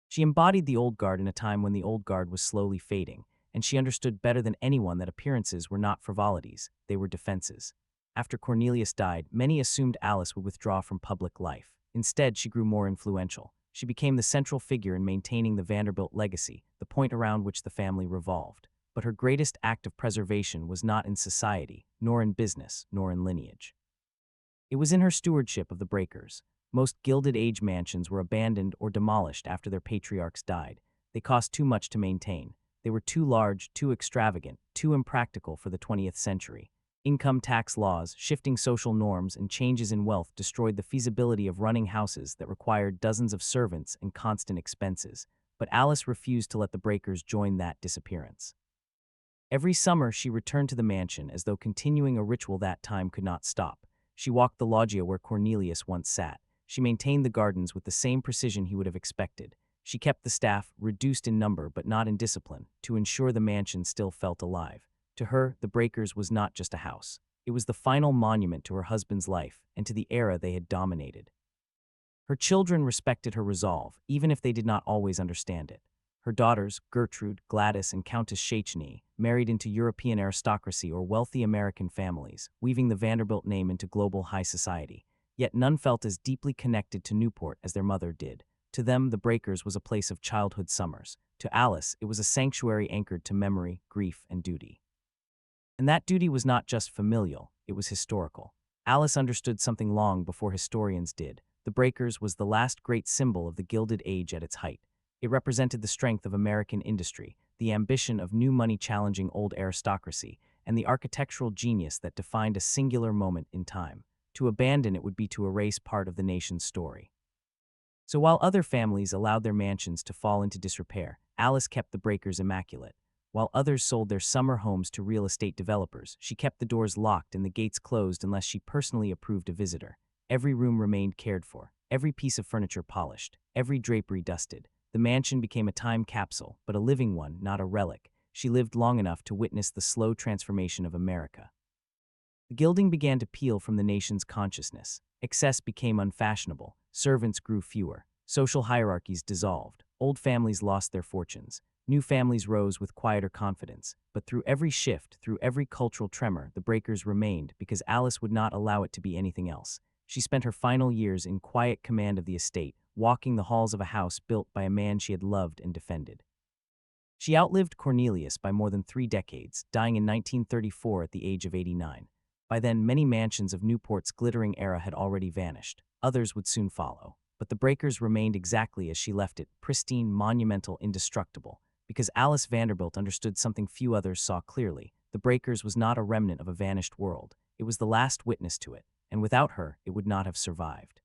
She embodied the old guard in a time when the old guard was slowly fading, and she understood better than anyone that appearances were not frivolities, they were defenses. After Cornelius died, many assumed Alice would withdraw from public life. Instead, she grew more influential. She became the central figure in maintaining the Vanderbilt legacy, the point around which the family revolved. But her greatest act of preservation was not in society, nor in business, nor in lineage. It was in her stewardship of the breakers. Most Gilded Age mansions were abandoned or demolished after their patriarchs died. They cost too much to maintain. They were too large, too extravagant, too impractical for the 20th century. Income tax laws, shifting social norms, and changes in wealth destroyed the feasibility of running houses that required dozens of servants and constant expenses. But Alice refused to let the breakers join that disappearance. Every summer, she returned to the mansion as though continuing a ritual that time could not stop. She walked the loggia where Cornelius once sat. She maintained the gardens with the same precision he would have expected. She kept the staff, reduced in number but not in discipline, to ensure the mansion still felt alive. To her, the breakers was not just a house. It was the final monument to her husband's life and to the era they had dominated. Her children respected her resolve, even if they did not always understand it. Her daughters, Gertrude, Gladys, and Countess Széchenyi, married into European aristocracy or wealthy American families, weaving the Vanderbilt name into global high society. Yet none felt as deeply connected to Newport as their mother did. To them, the breakers was a place of childhood summers. To Alice, it was a sanctuary anchored to memory, grief, and duty. And that duty was not just familial, it was historical. Alice understood something long before historians did. The breakers was the last great symbol of the Gilded Age at its height. It represented the strength of American industry, the ambition of new money challenging old aristocracy, and the architectural genius that defined a singular moment in time. To abandon it would be to erase part of the nation's story. So while other families allowed their mansions to fall into disrepair, Alice kept the breakers immaculate. While others sold their summer homes to real estate developers, she kept the doors locked and the gates closed unless she personally approved a visitor. Every room remained cared for, every piece of furniture polished, every drapery dusted. The mansion became a time capsule, but a living one, not a relic. She lived long enough to witness the slow transformation of America. The gilding began to peel from the nation's consciousness. Excess became unfashionable. Servants grew fewer. Social hierarchies dissolved. Old families lost their fortunes. New families rose with quieter confidence. But through every shift, through every cultural tremor, the breakers remained because Alice would not allow it to be anything else. She spent her final years in quiet command of the estate, walking the halls of a house built by a man she had loved and defended. She outlived Cornelius by more than 3 decades, dying in 1934 at the age of 89. By then, many mansions of Newport's glittering era had already vanished. Others would soon follow. But the breakers remained exactly as she left it, pristine, monumental, indestructible. Because Alice Vanderbilt understood something few others saw clearly. The breakers was not a remnant of a vanished world. It was the last witness to it, and without her, it would not have survived.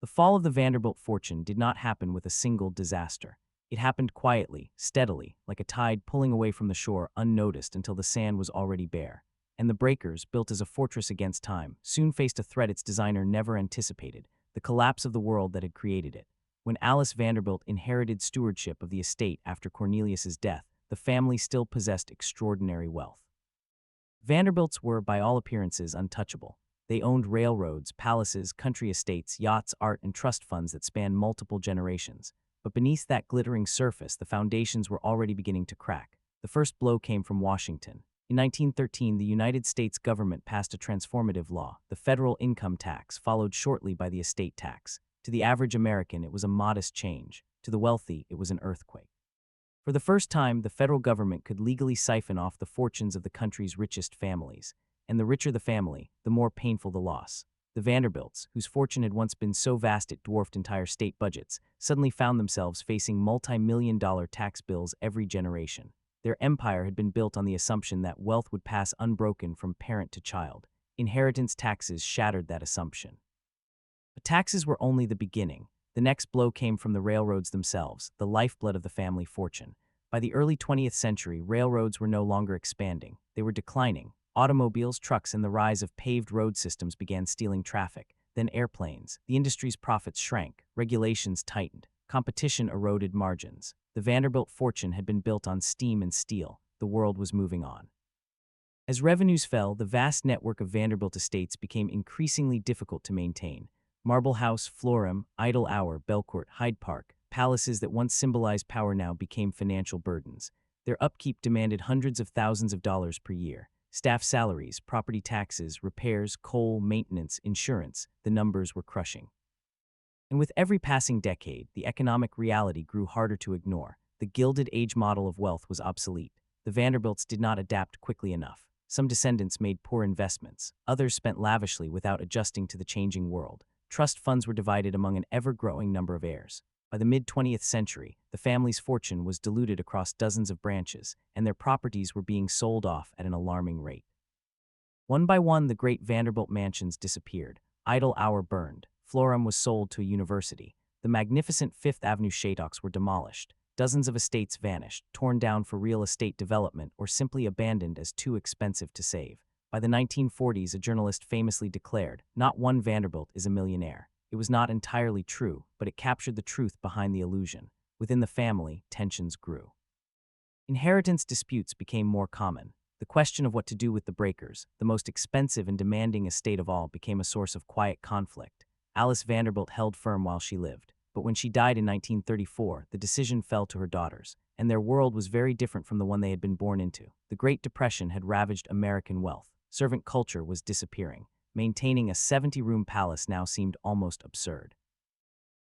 The fall of the Vanderbilt fortune did not happen with a single disaster. It happened quietly, steadily, like a tide pulling away from the shore unnoticed until the sand was already bare. And the breakers, built as a fortress against time, soon faced a threat its designer never anticipated, the collapse of the world that had created it. When Alice Vanderbilt inherited stewardship of the estate after Cornelius's death, the family still possessed extraordinary wealth. Vanderbilts were, by all appearances, untouchable. They owned railroads, palaces, country estates, yachts, art, and trust funds that spanned multiple generations. But beneath that glittering surface, the foundations were already beginning to crack. The first blow came from Washington. In 1913, the United States government passed a transformative law. The federal income tax followed shortly by the estate tax. To the average American, it was a modest change. To the wealthy, it was an earthquake. For the first time, the federal government could legally siphon off the fortunes of the country's richest families. And the richer the family, the more painful the loss. The Vanderbilts, whose fortune had once been so vast it dwarfed entire state budgets, suddenly found themselves facing multi-million-dollar tax bills every generation. Their empire had been built on the assumption that wealth would pass unbroken from parent to child. Inheritance taxes shattered that assumption. But taxes were only the beginning. The next blow came from the railroads themselves, the lifeblood of the family fortune. By the early 20th century, railroads were no longer expanding. They were declining. Automobiles, trucks, and the rise of paved road systems began stealing traffic. Then airplanes. The industry's profits shrank. Regulations tightened. Competition eroded margins. The Vanderbilt fortune had been built on steam and steel. The world was moving on. As revenues fell, the vast network of Vanderbilt estates became increasingly difficult to maintain. Marble House, Florham, Idle Hour, Belcourt, Hyde Park, palaces that once symbolized power now became financial burdens. Their upkeep demanded hundreds of thousands of dollars per year. Staff salaries, property taxes, repairs, coal, maintenance, insurance, the numbers were crushing. And with every passing decade, the economic reality grew harder to ignore. The Gilded Age model of wealth was obsolete. The Vanderbilts did not adapt quickly enough. Some descendants made poor investments. Others spent lavishly without adjusting to the changing world. Trust funds were divided among an ever-growing number of heirs. By the mid-20th century, the family's fortune was diluted across dozens of branches, and their properties were being sold off at an alarming rate. One by one, the great Vanderbilt mansions disappeared. Idle Hour burned. Florham was sold to a university. The magnificent Fifth Avenue Shadocks were demolished. Dozens of estates vanished, torn down for real estate development or simply abandoned as too expensive to save. By the 1940s, a journalist famously declared, "Not one Vanderbilt is a millionaire." It was not entirely true, but it captured the truth behind the illusion. Within the family, tensions grew. Inheritance disputes became more common. The question of what to do with the breakers, the most expensive and demanding estate of all, became a source of quiet conflict. Alice Vanderbilt held firm while she lived, but when she died in 1934, the decision fell to her daughters, and their world was very different from the one they had been born into. The Great Depression had ravaged American wealth. Servant culture was disappearing. Maintaining a 70-room palace now seemed almost absurd.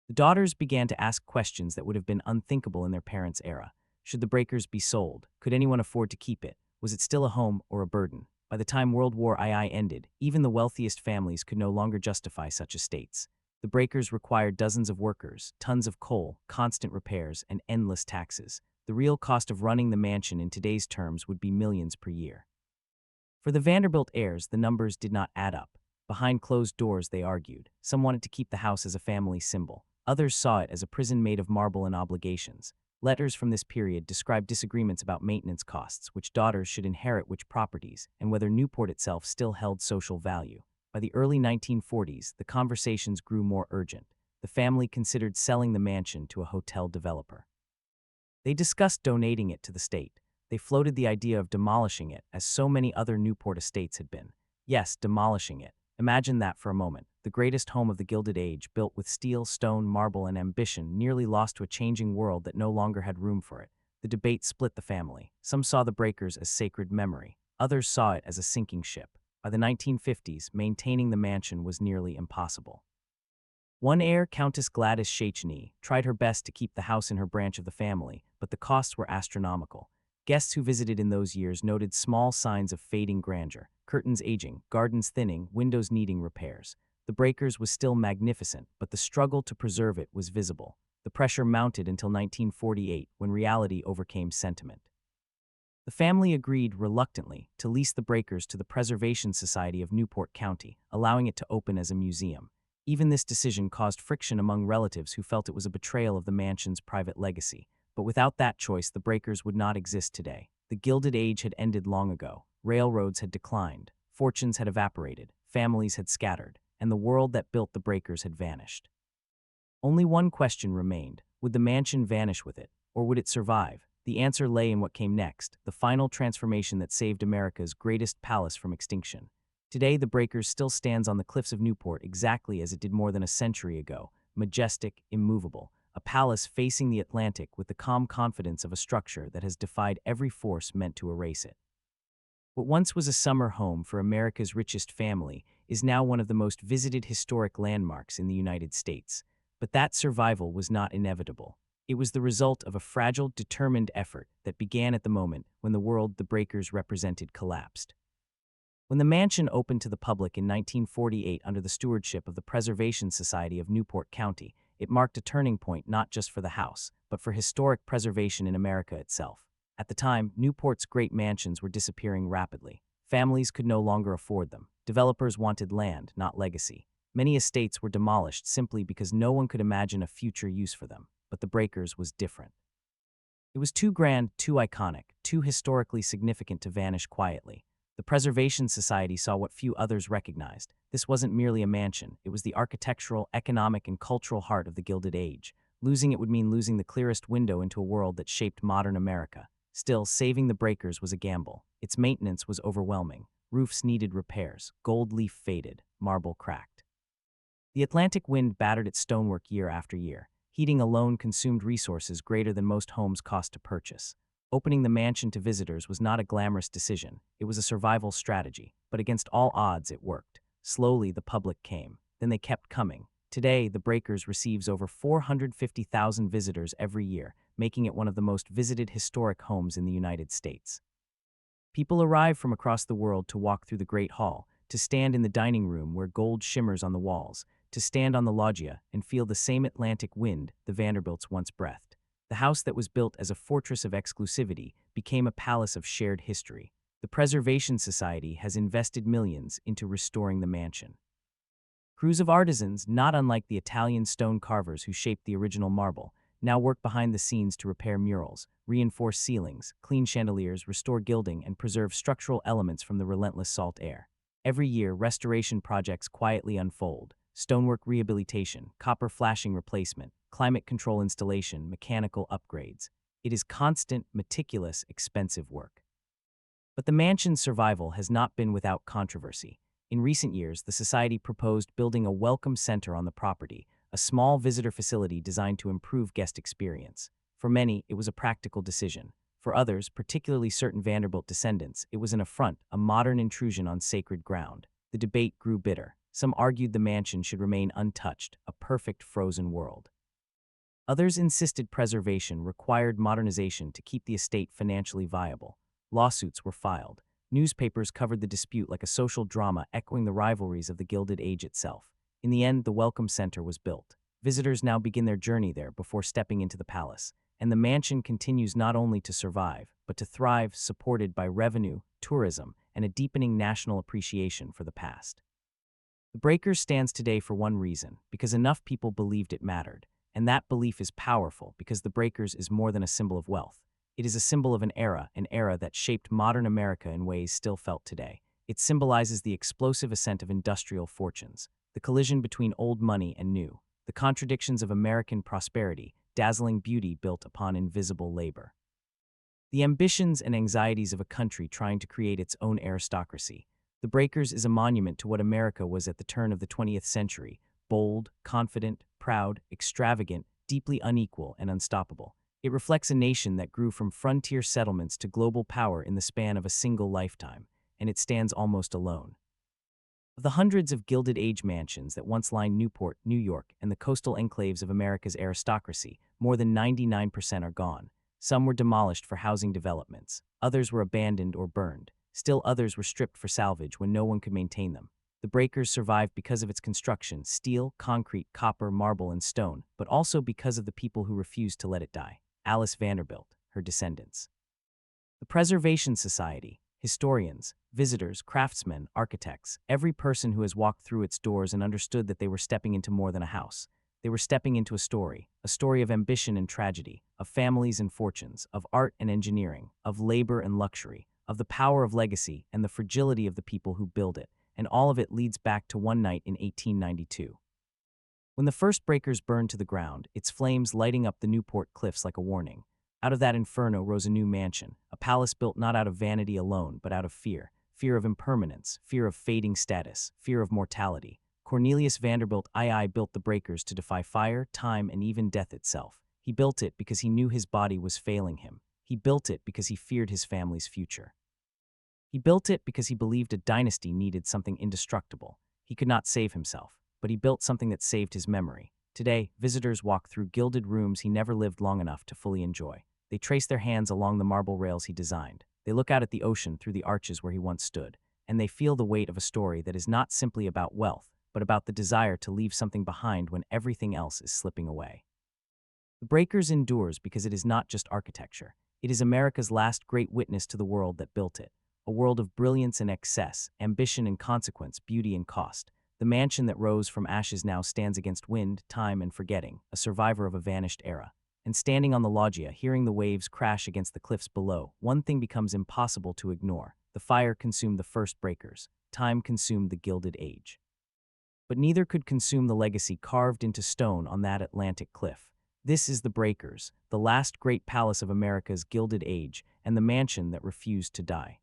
The daughters began to ask questions that would have been unthinkable in their parents' era. Should the breakers be sold? Could anyone afford to keep it? Was it still a home or a burden? By the time World War II ended, even the wealthiest families could no longer justify such estates. The breakers required dozens of workers, tons of coal, constant repairs, and endless taxes. The real cost of running the mansion in today's terms would be millions per year. For the Vanderbilt heirs, the numbers did not add up. Behind closed doors, they argued. Some wanted to keep the house as a family symbol. Others saw it as a prison made of marble and obligations. Letters from this period described disagreements about maintenance costs, which daughters should inherit which properties, and whether Newport itself still held social value. By the early 1940s, the conversations grew more urgent. The family considered selling the mansion to a hotel developer. They discussed donating it to the state. They floated the idea of demolishing it, as so many other Newport estates had been. Yes, demolishing it. Imagine that for a moment. The greatest home of the Gilded Age, built with steel, stone, marble, and ambition, nearly lost to a changing world that no longer had room for it. The debate split the family. Some saw the breakers as sacred memory. Others saw it as a sinking ship. By the 1950s, maintaining the mansion was nearly impossible. One heir, Countess Gladys Chechny, tried her best to keep the house in her branch of the family, but the costs were astronomical. Guests who visited in those years noted small signs of fading grandeur: curtains aging, gardens thinning, windows needing repairs. The breakers was still magnificent, but the struggle to preserve it was visible. The pressure mounted until 1948, when reality overcame sentiment. The family agreed, reluctantly, to lease the breakers to the Preservation Society of Newport County, allowing it to open as a museum. Even this decision caused friction among relatives who felt it was a betrayal of the mansion's private legacy. But without that choice, the breakers would not exist today. The Gilded Age had ended long ago. Railroads had declined. Fortunes had evaporated. Families had scattered. And the world that built the breakers had vanished. Only one question remained. Would the mansion vanish with it? Or would it survive? The answer lay in what came next, the final transformation that saved America's greatest palace from extinction. Today, the breakers still stands on the cliffs of Newport exactly as it did more than a century ago, majestic, immovable. A palace facing the Atlantic with the calm confidence of a structure that has defied every force meant to erase it. What once was a summer home for America's richest family is now one of the most visited historic landmarks in the United States. But that survival was not inevitable. It was the result of a fragile, determined effort that began at the moment when the world the breakers represented collapsed. When the mansion opened to the public in 1948 under the stewardship of the Preservation Society of Newport County, it marked a turning point not just for the house, but for historic preservation in America itself. At the time, Newport's great mansions were disappearing rapidly. Families could no longer afford them. Developers wanted land, not legacy. Many estates were demolished simply because no one could imagine a future use for them. But the breakers was different. It was too grand, too iconic, too historically significant to vanish quietly. The Preservation Society saw what few others recognized. This wasn't merely a mansion, it was the architectural, economic, and cultural heart of the Gilded Age. Losing it would mean losing the clearest window into a world that shaped modern America. Still, saving the breakers was a gamble. Its maintenance was overwhelming. Roofs needed repairs, gold leaf faded, marble cracked. The Atlantic wind battered its stonework year after year. Heating alone consumed resources greater than most homes cost to purchase. Opening the mansion to visitors was not a glamorous decision, it was a survival strategy, but against all odds it worked. Slowly the public came, then they kept coming. Today, the Breakers receives over 450,000 visitors every year, making it one of the most visited historic homes in the United States. People arrive from across the world to walk through the Great Hall, to stand in the dining room where gold shimmers on the walls, to stand on the loggia and feel the same Atlantic wind the Vanderbilts once breathed. The house that was built as a fortress of exclusivity became a palace of shared history. The Preservation Society has invested millions into restoring the mansion. Crews of artisans, not unlike the Italian stone carvers who shaped the original marble, now work behind the scenes to repair murals, reinforce ceilings, clean chandeliers, restore gilding, and preserve structural elements from the relentless salt air. Every year, restoration projects quietly unfold. Stonework rehabilitation, copper flashing replacement, climate control installation, mechanical upgrades. It is constant, meticulous, expensive work. But the mansion's survival has not been without controversy. In recent years, the Society proposed building a welcome center on the property, a small visitor facility designed to improve guest experience. For many, it was a practical decision. For others, particularly certain Vanderbilt descendants, it was an affront, a modern intrusion on sacred ground. The debate grew bitter. Some argued the mansion should remain untouched, a perfect frozen world. Others insisted preservation required modernization to keep the estate financially viable. Lawsuits were filed. Newspapers covered the dispute like a social drama, echoing the rivalries of the Gilded Age itself. In the end, the Welcome Center was built. Visitors now begin their journey there before stepping into the palace, and the mansion continues not only to survive, but to thrive, supported by revenue, tourism, and a deepening national appreciation for the past. The Breakers stands today for one reason, because enough people believed it mattered. And that belief is powerful because the Breakers is more than a symbol of wealth. It is a symbol of an era that shaped modern America in ways still felt today. It symbolizes the explosive ascent of industrial fortunes, the collision between old money and new, the contradictions of American prosperity, dazzling beauty built upon invisible labor. The ambitions and anxieties of a country trying to create its own aristocracy. The Breakers is a monument to what America was at the turn of the 20th century, bold, confident, proud, extravagant, deeply unequal, and unstoppable. It reflects a nation that grew from frontier settlements to global power in the span of a single lifetime, and it stands almost alone. Of the hundreds of Gilded Age mansions that once lined Newport, New York, and the coastal enclaves of America's aristocracy, more than 99% are gone. Some were demolished for housing developments, others were abandoned or burned. Still others were stripped for salvage when no one could maintain them. The Breakers survived because of its construction, steel, concrete, copper, marble, and stone, but also because of the people who refused to let it die. Alice Vanderbilt, her descendants. The Preservation Society, historians, visitors, craftsmen, architects, every person who has walked through its doors and understood that they were stepping into more than a house. They were stepping into a story of ambition and tragedy, of families and fortunes, of art and engineering, of labor and luxury, of the power of legacy and the fragility of the people who build it. And all of it leads back to one night in 1892. When the first Breakers burned to the ground, its flames lighting up the Newport cliffs like a warning. Out of that inferno rose a new mansion, a palace built not out of vanity alone, but out of fear. Fear of impermanence, fear of fading status, fear of mortality. Cornelius Vanderbilt II built the Breakers to defy fire, time, and even death itself. He built it because he knew his body was failing him. He built it because he feared his family's future. He built it because he believed a dynasty needed something indestructible. He could not save himself, but he built something that saved his memory. Today, visitors walk through gilded rooms he never lived long enough to fully enjoy. They trace their hands along the marble rails he designed. They look out at the ocean through the arches where he once stood, and they feel the weight of a story that is not simply about wealth, but about the desire to leave something behind when everything else is slipping away. The Breakers endures because it is not just architecture. It is America's last great witness to the world that built it, a world of brilliance and excess, ambition and consequence, beauty and cost. The mansion that rose from ashes now stands against wind, time, and forgetting, a survivor of a vanished era. And standing on the loggia, hearing the waves crash against the cliffs below, one thing becomes impossible to ignore. The fire consumed the first breakers. Time consumed the Gilded Age. But neither could consume the legacy carved into stone on that Atlantic cliff. This is the Breakers, the last great palace of America's Gilded Age, and the mansion that refused to die.